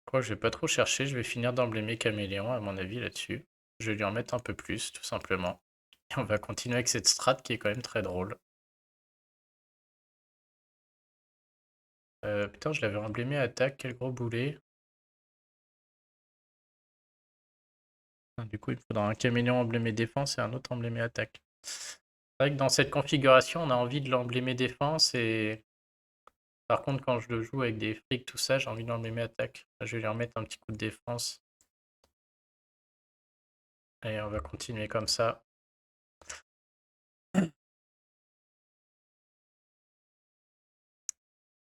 Je crois que je vais pas trop chercher, je vais finir d'emblémer Caméléon à mon avis là-dessus. Je vais lui en mettre un peu plus, tout simplement. Et on va continuer avec cette strat qui est quand même très drôle. Putain, je l'avais emblémé attaque, quel gros boulet. Du coup, il me faudra un caméléon emblémé défense et un autre emblémé attaque. C'est vrai que dans cette configuration, on a envie de l'emblémé défense et par contre, quand je le joue avec des frics, tout ça, j'ai envie de l'emblémé attaque. Je vais lui remettre un petit coup de défense. Et on va continuer comme ça.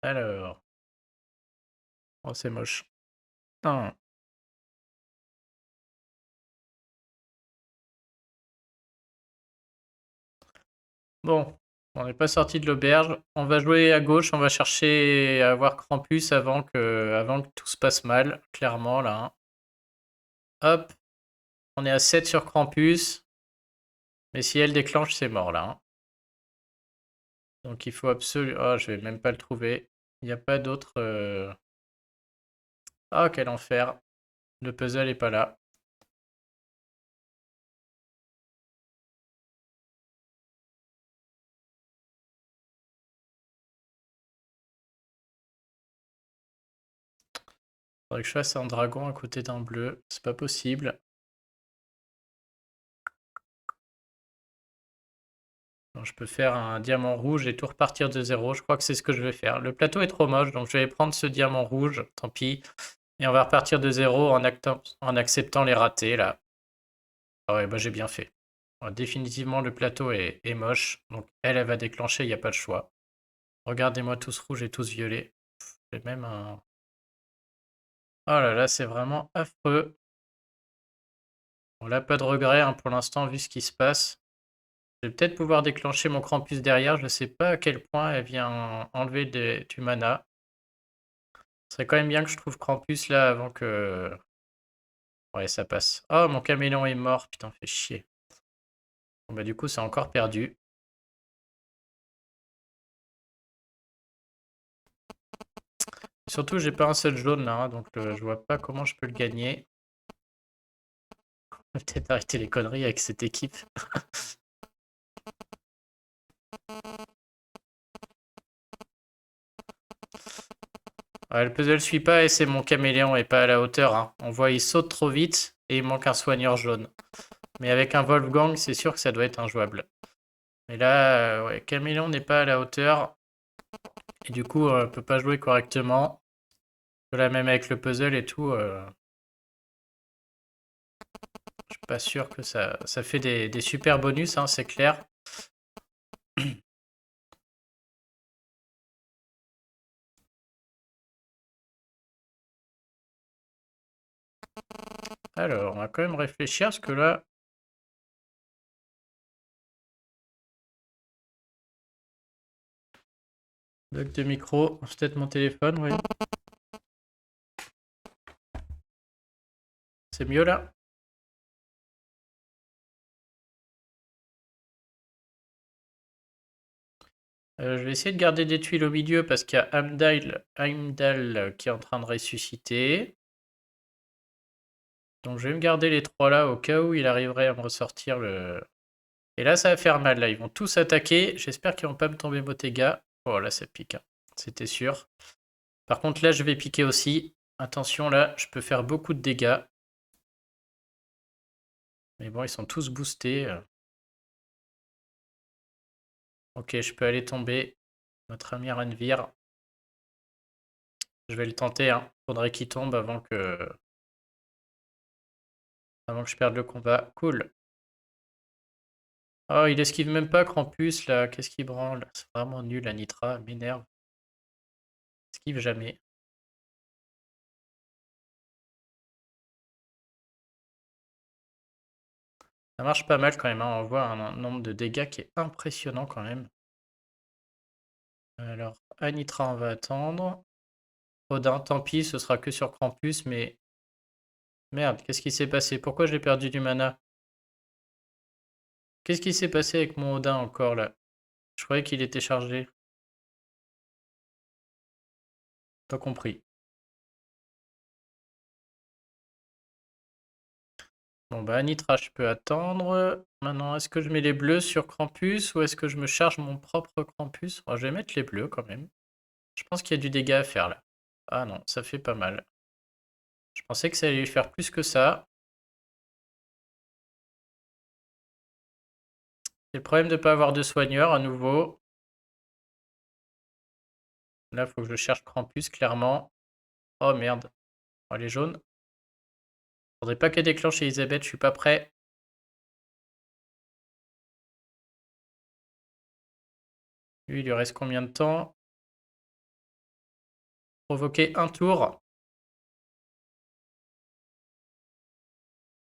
Alors. Oh, c'est moche. Non. Bon, on n'est pas sorti de l'auberge. On va jouer à gauche, on va chercher à avoir Krampus avant que tout se passe mal, clairement là, hein. Hop, on est à 7 sur Krampus. Mais si elle déclenche, c'est mort là, hein. Donc il faut absolument... Oh, je vais même pas le trouver. Il n'y a pas d'autre... Ah, quel enfer. Le puzzle est pas là. Faudrait que je fasse un dragon à côté d'un bleu. C'est pas possible. Donc, je peux faire un diamant rouge et tout repartir de zéro. Je crois que c'est ce que je vais faire. Le plateau est trop moche, donc je vais prendre ce diamant rouge. Tant pis. Et on va repartir de zéro en acceptant les ratés, là. Ah ouais, bah j'ai bien fait. Définitivement, le plateau est moche. Donc elle va déclencher, il n'y a pas de choix. Regardez-moi tous rouges et tous violets. J'ai même un... Oh là là, c'est vraiment affreux. On n'a pas de regret hein, pour l'instant, vu ce qui se passe. Je vais peut-être pouvoir déclencher mon Krampus derrière. Je ne sais pas à quel point elle vient enlever du mana. Ce serait quand même bien que je trouve Krampus là avant que... Ouais, ça passe. Oh, mon caméléon est mort. Putain, fait chier. Bon, bah du coup, c'est encore perdu. Surtout, j'ai pas un seul jaune là, hein, donc je vois pas comment je peux le gagner. On va peut-être arrêter les conneries avec cette équipe. Ouais, le puzzle suit pas et c'est mon caméléon et pas à la hauteur, hein. On voit il saute trop vite et il manque un soigneur jaune. Mais avec un Wolfgang, c'est sûr que ça doit être injouable. Mais là, ouais, caméléon n'est pas à la hauteur. Et du coup, on peut pas jouer correctement. Là, même avec le puzzle et tout, je suis pas sûr que ça fait des super bonus, hein, c'est clair. Alors, on va quand même réfléchir parce que là, bug de micro, c'est peut-être mon téléphone, oui. C'est mieux là? Je vais essayer de garder des tuiles au milieu parce qu'il y a Heimdall qui est en train de ressusciter. Donc je vais me garder les trois là au cas où il arriverait à me ressortir le... Et là ça va faire mal, là ils vont tous attaquer. J'espère qu'ils vont pas me tomber Motega. Oh là ça pique, hein. C'était sûr. Par contre là je vais piquer aussi. Attention là, je peux faire beaucoup de dégâts. Mais bon, ils sont tous boostés. Ok, je peux aller tomber. Notre ami Renvir. Je vais le tenter, hein. Faudrait qu'il tombe avant que je perde le combat. Cool. Oh, il esquive même pas Krampus, là. Qu'est-ce qu'il branle? C'est vraiment nul, Anitra. M'énerve. Esquive jamais. Ça marche pas mal quand même, hein. On voit un nombre de dégâts qui est impressionnant quand même. Alors, Anitra, on va attendre. Odin, tant pis, ce sera que sur Krampus, mais Merde, qu'est-ce qui s'est passé? Pourquoi j'ai perdu du mana? Qu'est-ce qui s'est passé avec mon Odin encore là? Je croyais qu'il était chargé. Pas compris. Bon bah Anitra, je peux attendre. Maintenant, est-ce que je mets les bleus sur Krampus ou est-ce que je me charge mon propre Krampus? Je vais mettre les bleus quand même. Je pense qu'il y a du dégât à faire là. Ah non, ça fait pas mal. Je pensais que ça allait lui faire plus que ça. C'est le problème de ne pas avoir de soigneur à nouveau. Là, il faut que je cherche Krampus, clairement. Oh merde. Oh, les jaunes. Faudrait pas qu'elle déclenche Elisabeth, je suis pas prêt. Lui, il lui reste combien de temps? Provoquer un tour.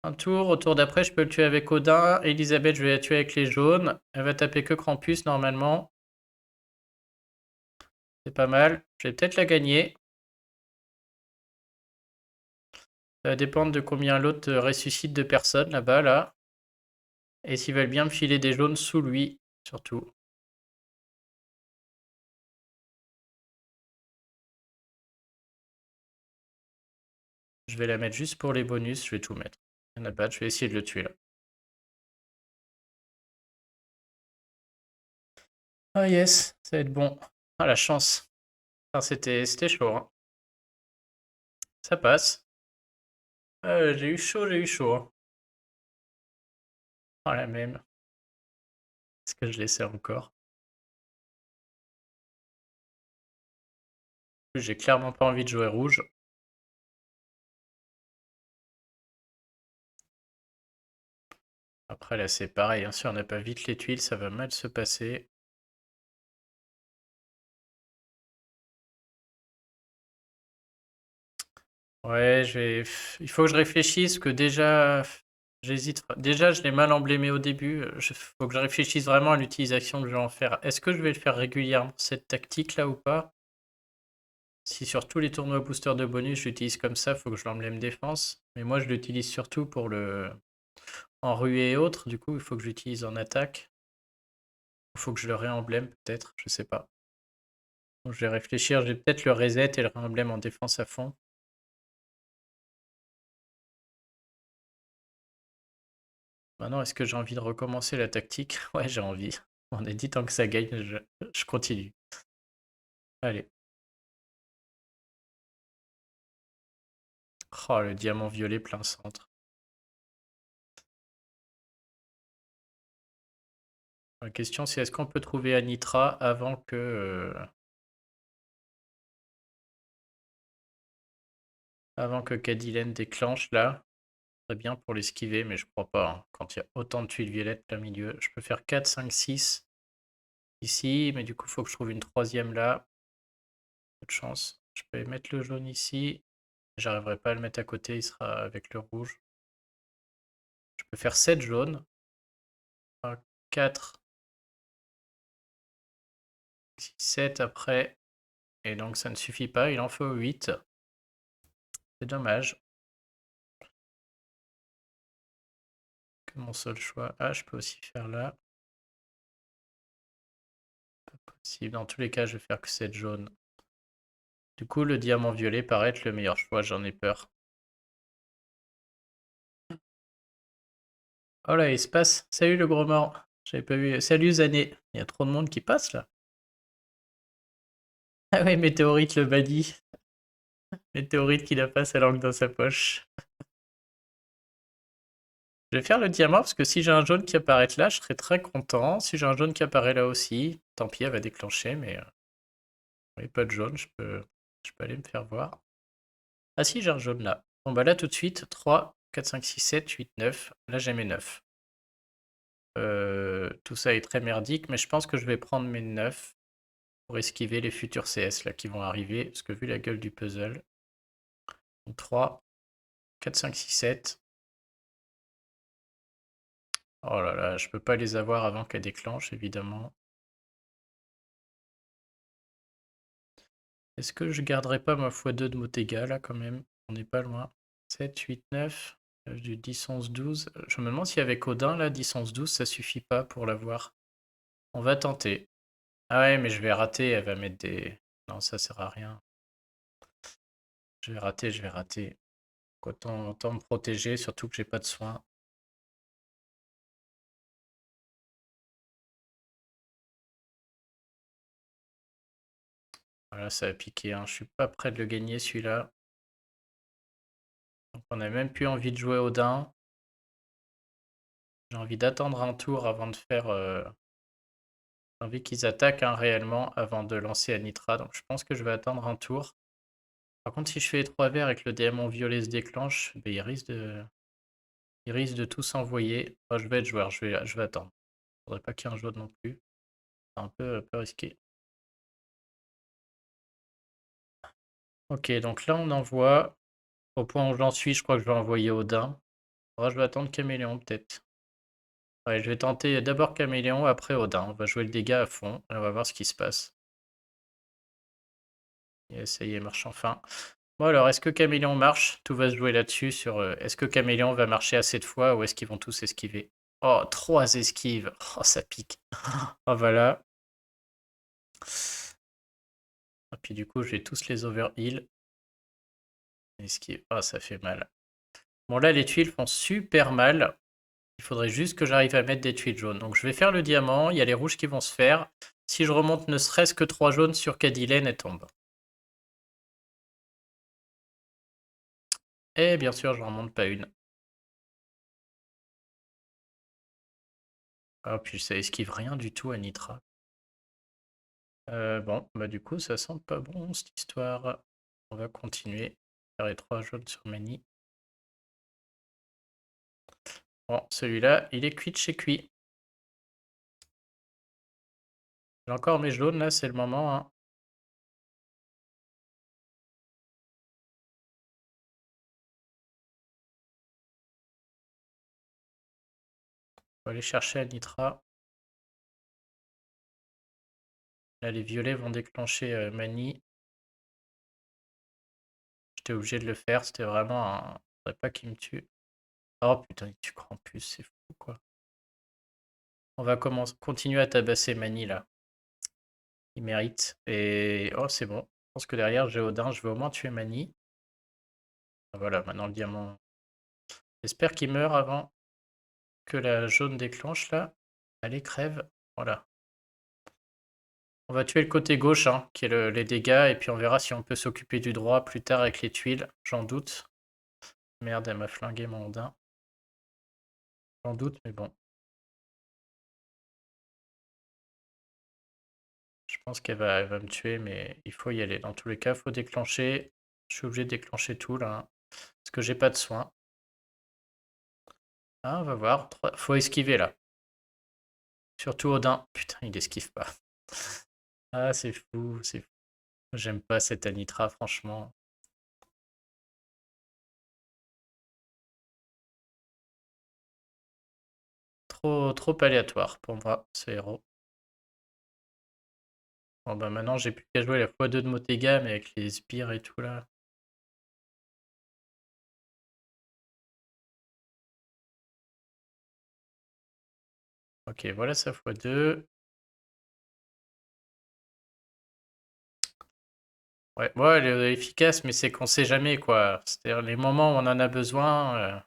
Un tour. Au tour d'après, je peux le tuer avec Odin. Elisabeth, je vais la tuer avec les jaunes. Elle va taper que Krampus, normalement. C'est pas mal. Je vais peut-être la gagner. Ça va dépendre de combien l'autre ressuscite de personnes, là-bas, là. Et s'ils veulent bien me filer des jaunes sous lui, surtout. Je vais la mettre juste pour les bonus, je vais tout mettre. Il n'y en a pas, je vais essayer de le tuer là. Ah yes, ça va être bon. Ah la chance. Enfin, c'était chaud, hein. Ça passe. J'ai eu chaud, j'ai eu chaud, hein. Oh la même. Est-ce que je laissais encore? J'ai clairement pas envie de jouer rouge. Après là c'est pareil, hein, si on n'a pas vite les tuiles, ça va mal se passer. Ouais, il faut que je réfléchisse, que déjà, j'hésite. Déjà, je l'ai mal emblémé au début. Faut que je réfléchisse vraiment à l'utilisation que je vais en faire. Est-ce que je vais le faire régulièrement, cette tactique-là, ou pas? Si sur tous les tournois booster de bonus, je l'utilise comme ça, faut que je l'emblème défense. Mais moi, je l'utilise surtout pour le... en ruée et autres. Du coup, il faut que j'utilise en attaque. Il faut que je le réemblème, peut-être. Je sais pas. Donc, je vais réfléchir. Je vais peut-être le reset et le réemblème en défense à fond. Maintenant, est-ce que j'ai envie de recommencer la tactique? Ouais, j'ai envie. On a dit tant que ça gagne, je continue. Allez. Oh, le diamant violet plein centre. La question, c'est est-ce qu'on peut trouver Anitra avant que Cadillac déclenche là? Très bien pour l'esquiver, mais je crois pas, hein. Quand il y a autant de tuiles violettes plein milieu. Je peux faire 4, 5, 6 ici, mais du coup, il faut que je trouve une troisième là. Peu de chance. Je peux mettre le jaune ici. J'arriverai pas à le mettre à côté, il sera avec le rouge. Je peux faire 7 jaunes. 4, 6, 7 après. Et donc ça ne suffit pas, il en faut 8. C'est dommage. Que mon seul choix. Ah, je peux aussi faire là. Pas possible. Dans tous les cas, je vais faire que 7 jaunes. Du coup, le diamant violet paraît être le meilleur choix, j'en ai peur. Oh là, il se passe. Salut le gros mort. J'avais pas vu. Salut Zané. Il y a trop de monde qui passe là. Ah ouais, Météorite le bannit. Météorite qui n'a pas sa langue dans sa poche. Je vais faire le diamant parce que si j'ai un jaune qui apparaît là, je serai très content. Si j'ai un jaune qui apparaît là aussi, tant pis, elle va déclencher, mais oui, pas de jaune, je peux aller me faire voir. Ah si, j'ai un jaune là. Bon bah là tout de suite, 3, 4, 5, 6, 7, 8, 9. Là j'ai mes 9. Tout ça est très merdique, mais je pense que je vais prendre mes 9 pour esquiver les futurs CS là qui vont arriver, parce que vu la gueule du puzzle. 3, 4, 5, 6, 7. Oh là là, je peux pas les avoir avant qu'elle déclenche, évidemment. Est-ce que je garderai pas ma x2 de Motega là quand même? On n'est pas loin. 7, 8, 9, du 10, 11, 12. Je me demande si avec Odin, là, 10, 11, 12, ça suffit pas pour l'avoir. On va tenter. Ah ouais, mais je vais rater, elle va mettre des... Non, ça sert à rien. Je vais rater, je vais rater. Autant me protéger, surtout que j'ai pas de soins. Voilà, ça a piqué, hein. Je suis pas prêt de le gagner celui-là. Donc on n'a même plus envie de jouer Odin. J'ai envie d'attendre un tour avant de faire... J'ai envie qu'ils attaquent hein, réellement avant de lancer Anitra. Donc je pense que je vais attendre un tour. Par contre, si je fais les 3 verts et que le diamant violet se déclenche, ben, il risque de tout s'envoyer. Enfin, je vais être joueur, je vais attendre. Faudrait pas qu'il y ait un jaune non plus. C'est un peu risqué. Ok, donc là on envoie. Au point où j'en suis, je crois que je vais envoyer Odin. Alors, je vais attendre Caméléon peut-être. Ouais, je vais tenter d'abord Caméléon, après Odin. On va jouer le dégât à fond et on va voir ce qui se passe. Et ça y est, marche enfin. Bon alors, est-ce que Caméléon marche? Tout va se jouer là-dessus sur est-ce que Caméléon va marcher assez de fois ou est-ce qu'ils vont tous esquiver? Oh, 3 esquives. Oh, ça pique. Oh, voilà. Et puis du coup, je vais tous les overheal. Esquive. Oh, ça fait mal. Bon, là, les tuiles font super mal. Il faudrait juste que j'arrive à mettre des tuiles jaunes. Donc je vais faire le diamant, il y a les rouges qui vont se faire. Si je remonte ne serait-ce que 3 jaunes sur Cadilène, elle tombe. Et bien sûr, je ne remonte pas une. Ah, puis ça esquive rien du tout à Nitra. Bon, bah du coup, ça sent pas bon cette histoire. On va continuer. Faire les 3 jaunes sur Mani. Bon, celui-là, il est cuit de chez cuit. J'ai encore mes jaunes là, c'est le moment. Hein. On va aller chercher Anitra. Là, les violets vont déclencher Mani. J'étais obligé de le faire, c'était vraiment un... Faudrait pas qu'il me tue. Oh putain, il tue Krampus, c'est fou quoi. On va continuer à tabasser Mani là. Il mérite. Et oh, c'est bon. Je pense que derrière j'ai Odin, je vais au moins tuer Mani. Voilà, maintenant le diamant. J'espère qu'il meurt avant que la jaune déclenche là. Allez, crève. Voilà. On va tuer le côté gauche, hein, qui est les dégâts, et puis on verra si on peut s'occuper du droit plus tard avec les tuiles. J'en doute. Merde, elle m'a flingué mon Odin. J'en doute, mais bon. Je pense elle va me tuer, mais il faut y aller. Dans tous les cas, il faut déclencher. Je suis obligé de déclencher tout là. Hein, parce que j'ai pas de soins. Ah, on va voir. Faut esquiver là. Surtout Odin. Putain, il esquive pas. Ah, c'est fou, c'est fou. J'aime pas cette Anitra, franchement. Trop aléatoire pour moi, ce héros. Bon bah maintenant j'ai plus qu'à jouer la x2 de Motega, mais avec les sbires et tout là. Ok, voilà sa x2. Ouais, bon, elle est efficace, mais c'est qu'on sait jamais quoi. C'est-à-dire les moments où on en a besoin.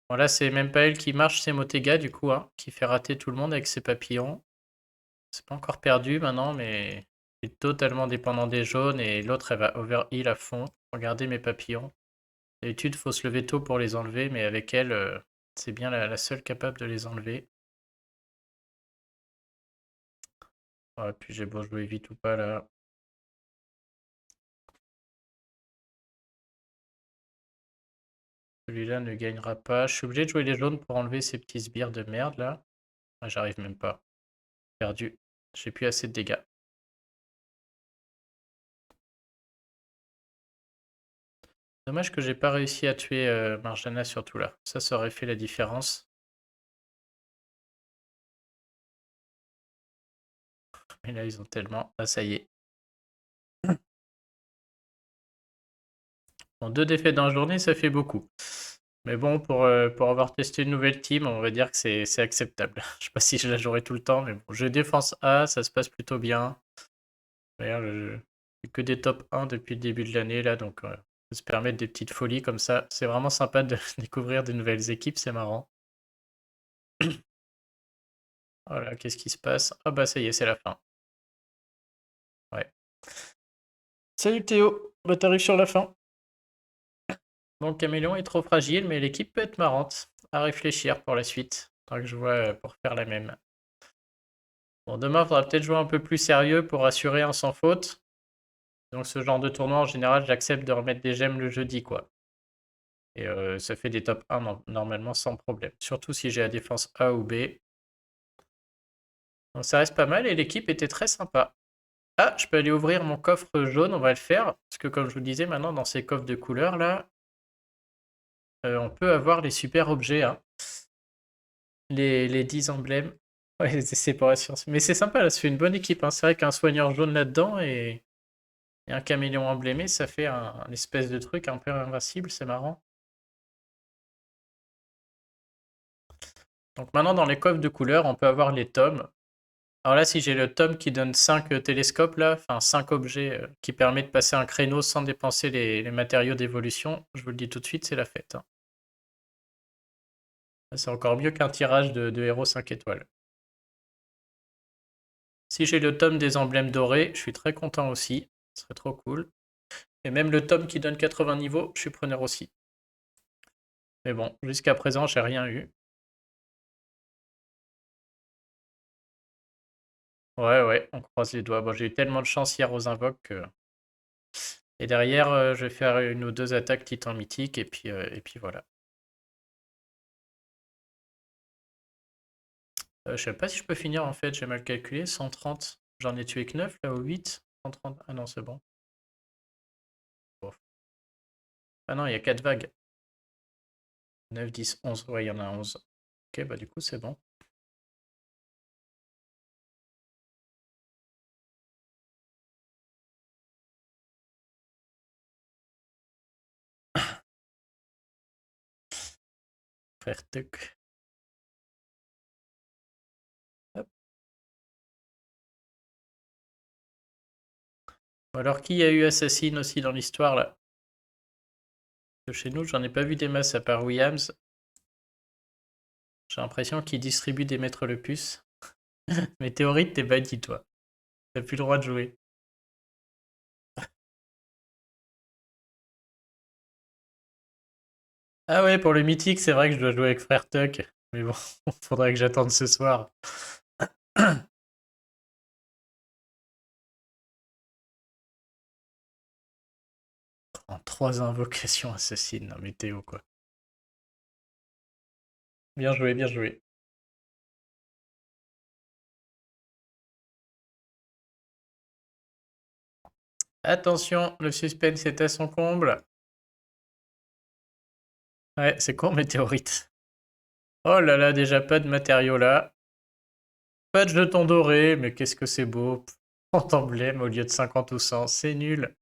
Bon là c'est même pas elle qui marche, c'est Motega du coup, hein, qui fait rater tout le monde avec ses papillons. C'est pas encore perdu maintenant, mais je suis totalement dépendant des jaunes et l'autre elle va overheal à fond. Regardez mes papillons. D'habitude, il faut se lever tôt pour les enlever, mais avec elle, c'est bien la seule capable de les enlever. Ouais, puis j'ai beau jouer vite ou pas là. Celui-là ne gagnera pas. Je suis obligé de jouer les jaunes pour enlever ces petits sbires de merde là. Ah, j'arrive même pas. Perdu. J'ai plus assez de dégâts. Dommage que j'ai pas réussi à tuer Marjana surtout là. Ça aurait fait la différence. Mais là, ils ont tellement... Ah, ça y est. Bon, 2 défaites dans la journée, ça fait beaucoup. Mais bon, pour avoir testé une nouvelle team, on va dire que c'est acceptable. Je sais pas si je la jouerai tout le temps, mais bon, je défense A, ça se passe plutôt bien. D'ailleurs, je fais que des top 1 depuis le début de l'année, là, donc on peut se permettre des petites folies comme ça. C'est vraiment sympa de découvrir de nouvelles équipes, c'est marrant. Voilà, qu'est-ce qui se passe? Ah bah ça y est, c'est la fin. Ouais. Salut Théo, bah t'arrives sur la fin. Bon, le caméléon est trop fragile, mais l'équipe peut être marrante. À réfléchir pour la suite. Faudra que je vois pour faire la même. Bon, demain, il faudra peut-être jouer un peu plus sérieux pour assurer un sans faute. Donc ce genre de tournoi, en général, j'accepte de remettre des gemmes le jeudi, quoi. Et ça fait des top 1 normalement sans problème. Surtout si j'ai la défense A ou B. Donc ça reste pas mal et l'équipe était très sympa. Ah, je peux aller ouvrir mon coffre jaune, on va le faire. Parce que comme je vous disais, maintenant, dans ces coffres de couleurs, là, on peut avoir les super objets, hein. Les 10 emblèmes. Ouais, c'est pour la science. Mais c'est sympa, là, ça fait une bonne équipe, hein. C'est vrai qu'un soigneur jaune là-dedans et un caméléon emblémé, ça fait un espèce de truc un peu invincible, c'est marrant. Donc maintenant, dans les coffres de couleurs, on peut avoir les tomes. Alors là, si j'ai le tome qui donne 5 télescopes, là, enfin 5 objets qui permet de passer un créneau sans dépenser les matériaux d'évolution, je vous le dis tout de suite, c'est la fête, hein. C'est encore mieux qu'un tirage de héros 5 étoiles. Si j'ai le tome des emblèmes dorés, je suis très content aussi. Ce serait trop cool. Et même le tome qui donne 80 niveaux, je suis preneur aussi. Mais bon, jusqu'à présent, j'ai rien eu. Ouais, ouais, on croise les doigts. Bon, j'ai eu tellement de chance hier aux invoques que... Et derrière, je vais faire une ou deux attaques titan mythique et puis voilà. Je sais pas si je peux finir en fait, j'ai mal calculé. 130. J'en ai tué que 9 là, ou 8. 130. Ah non, c'est bon. Bon. Ah non, il y a 4 vagues. 9, 10, 11. Ouais, il y en a 11. Ok, bah du coup, c'est bon. Frère Tuck. Hop. Bon, alors, qui a eu Assassin aussi dans l'histoire là? De chez nous, j'en ai pas vu des masses à part Williams. J'ai l'impression qu'il distribue des maîtres le puce. Météorite, t'es banni, toi. T'as plus le droit de jouer. Ah ouais, pour le mythique, c'est vrai que je dois jouer avec Frère Tuck. Mais bon, faudrait que j'attende ce soir. En 3 invocations assassines, non, météo quoi. Bien joué, bien joué. Attention, le suspense est à son comble. Ouais, c'est con, météorite. Oh là là, déjà pas de matériaux là. Pas de jetons dorés, mais qu'est-ce que c'est beau. 30 emblèmes au lieu de 50 ou 100, c'est nul.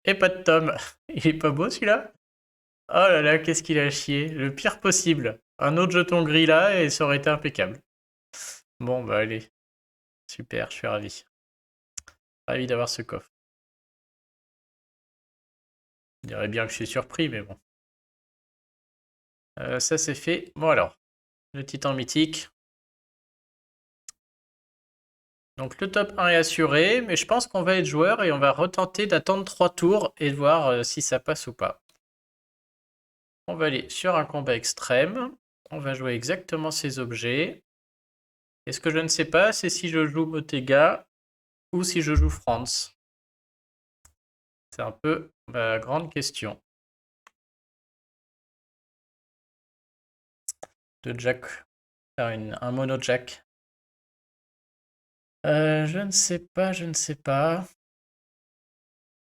Et pas de tome. Il est pas beau celui-là? Oh là là, qu'est-ce qu'il a chié. Le pire possible. Un autre jeton gris là et ça aurait été impeccable. Bon bah allez, super, je suis ravi. Ravi d'avoir ce coffre. Je dirais bien que je suis surpris, mais bon. Ça c'est fait. Bon alors, le titan mythique. Donc le top 1 est assuré, mais je pense qu'on va être joueur et on va retenter d'attendre 3 tours et de voir si ça passe ou pas. On va aller sur un combat extrême. On va jouer exactement ces objets. Et ce que je ne sais pas, c'est si je joue Motega ou si je joue Franz. C'est un peu ma grande question. De Jack. Faire un mono Jack. Je ne sais pas, je ne sais pas.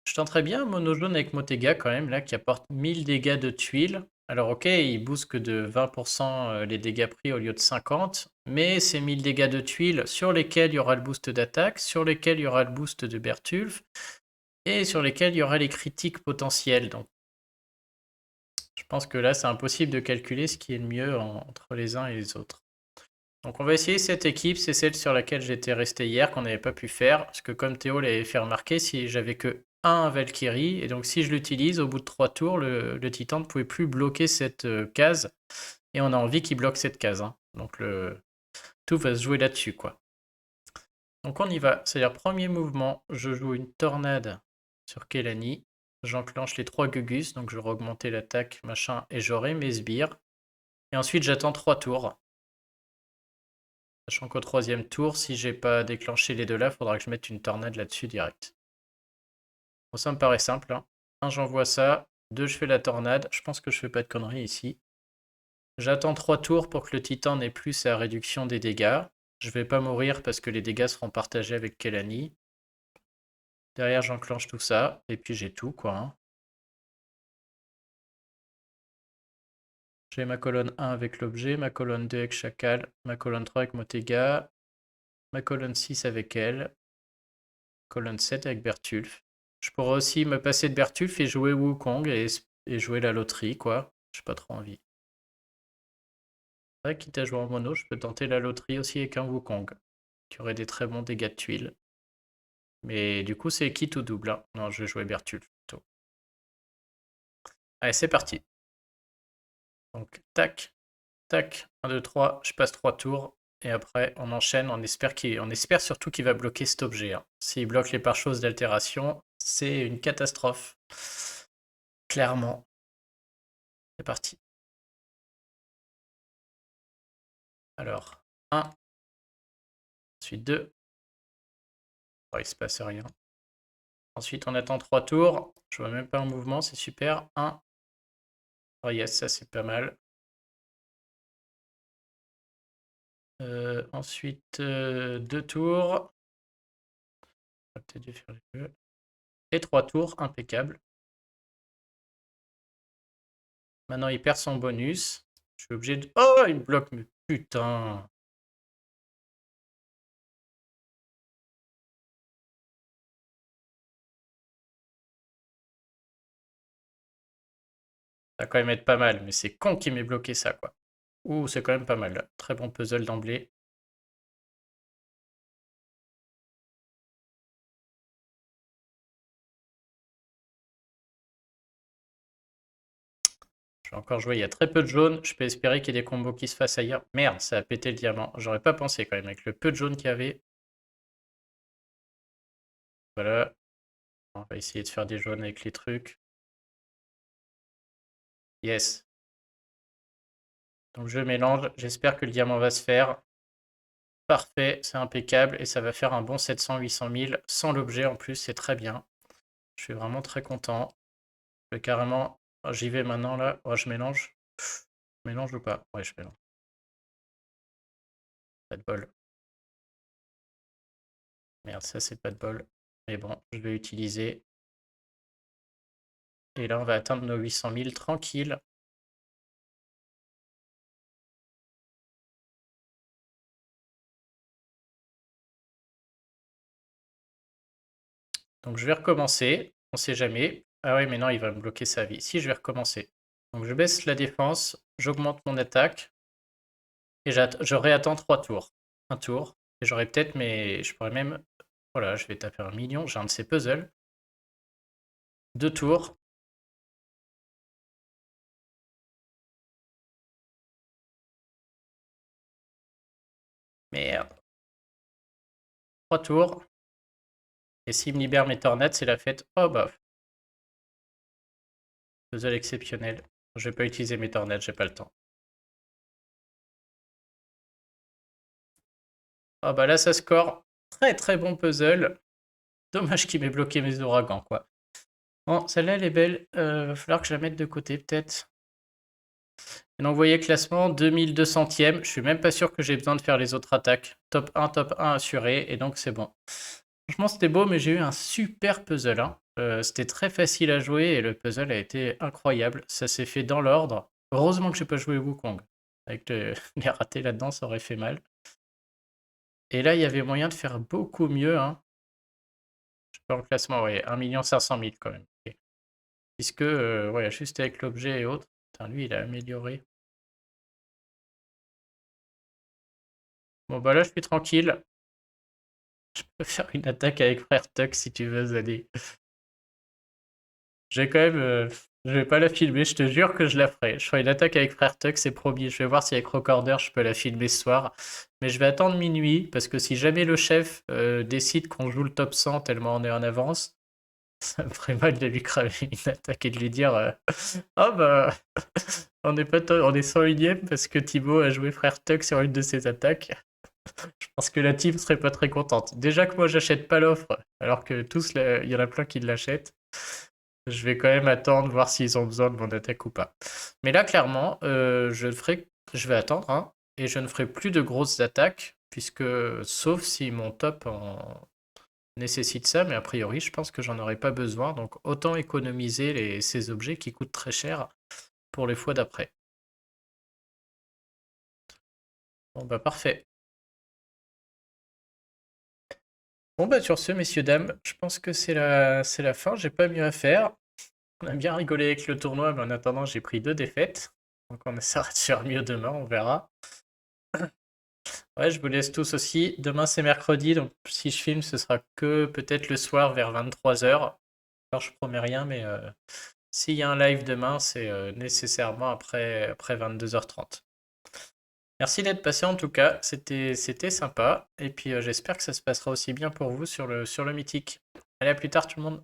Je tenterais bien un mono jaune avec Motega quand même, là, qui apporte 1000 dégâts de tuiles. Alors ok, il booste que de 20% les dégâts pris au lieu de 50, mais c'est 1000 dégâts de tuiles sur lesquels il y aura le boost d'attaque, sur lesquels il y aura le boost de Bertulf, et sur lesquels il y aura les critiques potentiels. Donc pense que là, c'est impossible de calculer ce qui est le mieux entre les uns et les autres. Donc on va essayer cette équipe, c'est celle sur laquelle j'étais resté hier, qu'on n'avait pas pu faire, parce que comme Théo l'avait fait remarquer, si j'avais que un Valkyrie, et donc si je l'utilise, au bout de 3 tours, le Titan ne pouvait plus bloquer cette case, et on a envie qu'il bloque cette case. Hein. Donc tout va se jouer là-dessus, quoi. Donc on y va, c'est-à-dire premier mouvement, je joue une tornade sur Kelani, j'enclenche les 3 Gugus, donc je vais augmenter l'attaque, machin, et j'aurai mes sbires. Et ensuite j'attends 3 tours. Sachant qu'au 3e tour, si j'ai pas déclenché les deux là, il faudra que je mette une tornade là-dessus direct. Bon, ça me paraît simple. Hein. 1, j'envoie ça. 2, je fais la tornade. Je pense que je fais pas de conneries ici. J'attends 3 tours pour que le titan n'ait plus sa réduction des dégâts. Je vais pas mourir parce que les dégâts seront partagés avec Kelani. Derrière, j'enclenche tout ça. Et puis j'ai tout, quoi. Hein. J'ai ma colonne 1 avec l'objet, ma colonne 2 avec Chacal, ma colonne 3 avec Motega, ma colonne 6 avec elle, colonne 7 avec Bertulf. Je pourrais aussi me passer de Bertulf et jouer Wukong et jouer la loterie, quoi. J'ai pas trop envie. Ouais, quitte à jouer en mono, je peux tenter la loterie aussi avec un Wukong, qui aurait des très bons dégâts de tuiles. Mais du coup, c'est quitte ou double. Hein. Non, je vais jouer Bertulf plutôt. Allez, c'est parti. Donc, tac, tac, 1, 2, 3, je passe 3 tours. Et après, on enchaîne, on espère surtout qu'il va bloquer cet objet. Hein. S'il bloque les pare-choses d'altération, c'est une catastrophe. Clairement. C'est parti. Alors, 1, ensuite 2. Oh, il se passe rien. Ensuite, on attend 3 tours. Je vois même pas un mouvement, c'est super. 1. Oh yes, ça c'est pas mal. Ensuite, 2 tours. On va peut-être dû faire les deux. Et 3 tours, impeccable. Maintenant, il perd son bonus. Je suis obligé de... Oh, il bloque, mais putain. Ça va quand même être pas mal, mais c'est con qu'il m'ait bloqué ça, quoi. Ouh, c'est quand même pas mal. Là. Très bon puzzle d'emblée. Je vais encore jouer, il y a très peu de jaune. Je peux espérer qu'il y ait des combos qui se fassent ailleurs. Merde, ça a pété le diamant. J'aurais pas pensé quand même, avec le peu de jaune qu'il y avait. Voilà. On va essayer de faire des jaunes avec les trucs. Yes. Donc je mélange. J'espère que le diamant va se faire. Parfait, c'est impeccable. Et ça va faire un bon 700-800 000 sans l'objet en plus. C'est très bien. Je suis vraiment très content. Je vais carrément... Oh, j'y vais maintenant là. Oh, je mélange. Je mélange ou pas? Ouais, je mélange. Pas de bol. Merde, ça c'est pas de bol. Mais bon, je vais utiliser. Et là, on va atteindre nos 800 000 tranquille. Donc je vais recommencer. On sait jamais. Ah oui, mais non, il va me bloquer sa vie. Si, je vais recommencer. Donc je baisse la défense, j'augmente mon attaque. Et je réattends 3 tours. Un tour. Et j'aurai peut-être, mais je pourrais même... Voilà, je vais taper 1 million. J'ai un de ces puzzles. 2 tours. Merde. 3 tours. Et s'il me libère mes tornades, c'est la fête. Oh bah. Puzzle exceptionnel. Je vais pas utiliser mes tornades, j'ai pas le temps. Ah bah là, ça score. Très très bon puzzle. Dommage qu'il m'ait bloqué mes ouragans, quoi. Bon, celle-là, elle est belle. Va falloir que je la mette de côté, peut-être. Et donc, vous voyez, classement 2200e. Je suis même pas sûr que j'ai besoin de faire les autres attaques. Top 1 assuré. Et donc, c'est bon. Franchement, c'était beau, mais j'ai eu un super puzzle. Hein. C'était très facile à jouer et le puzzle a été incroyable. Ça s'est fait dans l'ordre. Heureusement que j'ai pas joué Wukong. Avec les ratés là-dedans, ça aurait fait mal. Et là, il y avait moyen de faire beaucoup mieux. Hein. Je sais pas, en classement, ouais, 1 500 000 quand même. Okay. Puisque, ouais, juste avec l'objet et autres. Putain, lui, il a amélioré. Bon, bah là, je suis tranquille. Je peux faire une attaque avec Frère Tuck si tu veux, Zadé. J'ai quand même... je vais pas la filmer, je te jure que je la ferai. Je ferai une attaque avec Frère Tuck, c'est promis. Je vais voir si avec Recorder, je peux la filmer ce soir. Mais je vais attendre minuit, parce que si jamais le chef décide qu'on joue le top 100 tellement on est en avance, ça me ferait mal de lui cramer une attaque et de lui dire oh bah, on est, pas on est 101ème parce que Thibaut a joué Frère Tuck sur une de ses attaques. Je pense que la team serait pas très contente. Déjà que moi, j'achète pas l'offre, alors que tous, il y en a plein qui l'achètent. Je vais quand même attendre, voir s'ils ont besoin de mon attaque ou pas. Mais là, clairement, je vais attendre, hein, et je ne ferai plus de grosses attaques, puisque, sauf si mon top nécessite ça, mais a priori, je pense que j'en aurai pas besoin, donc autant économiser ces objets qui coûtent très cher pour les fois d'après. Bon bah parfait. Bon bah sur ce, messieurs, dames, je pense que c'est la fin, j'ai pas mieux à faire. On a bien rigolé avec le tournoi, mais en attendant, j'ai pris 2 défaites. Donc on essaiera de faire mieux demain, on verra. Ouais, je vous laisse tous aussi. Demain, c'est mercredi, donc si je filme, ce sera que peut-être le soir vers 23h. Alors, je promets rien, mais s'il y a un live demain, c'est nécessairement après 22h30. Merci d'être passé en tout cas, c'était sympa. Et puis j'espère que ça se passera aussi bien pour vous sur le mythique. Allez, à plus tard tout le monde.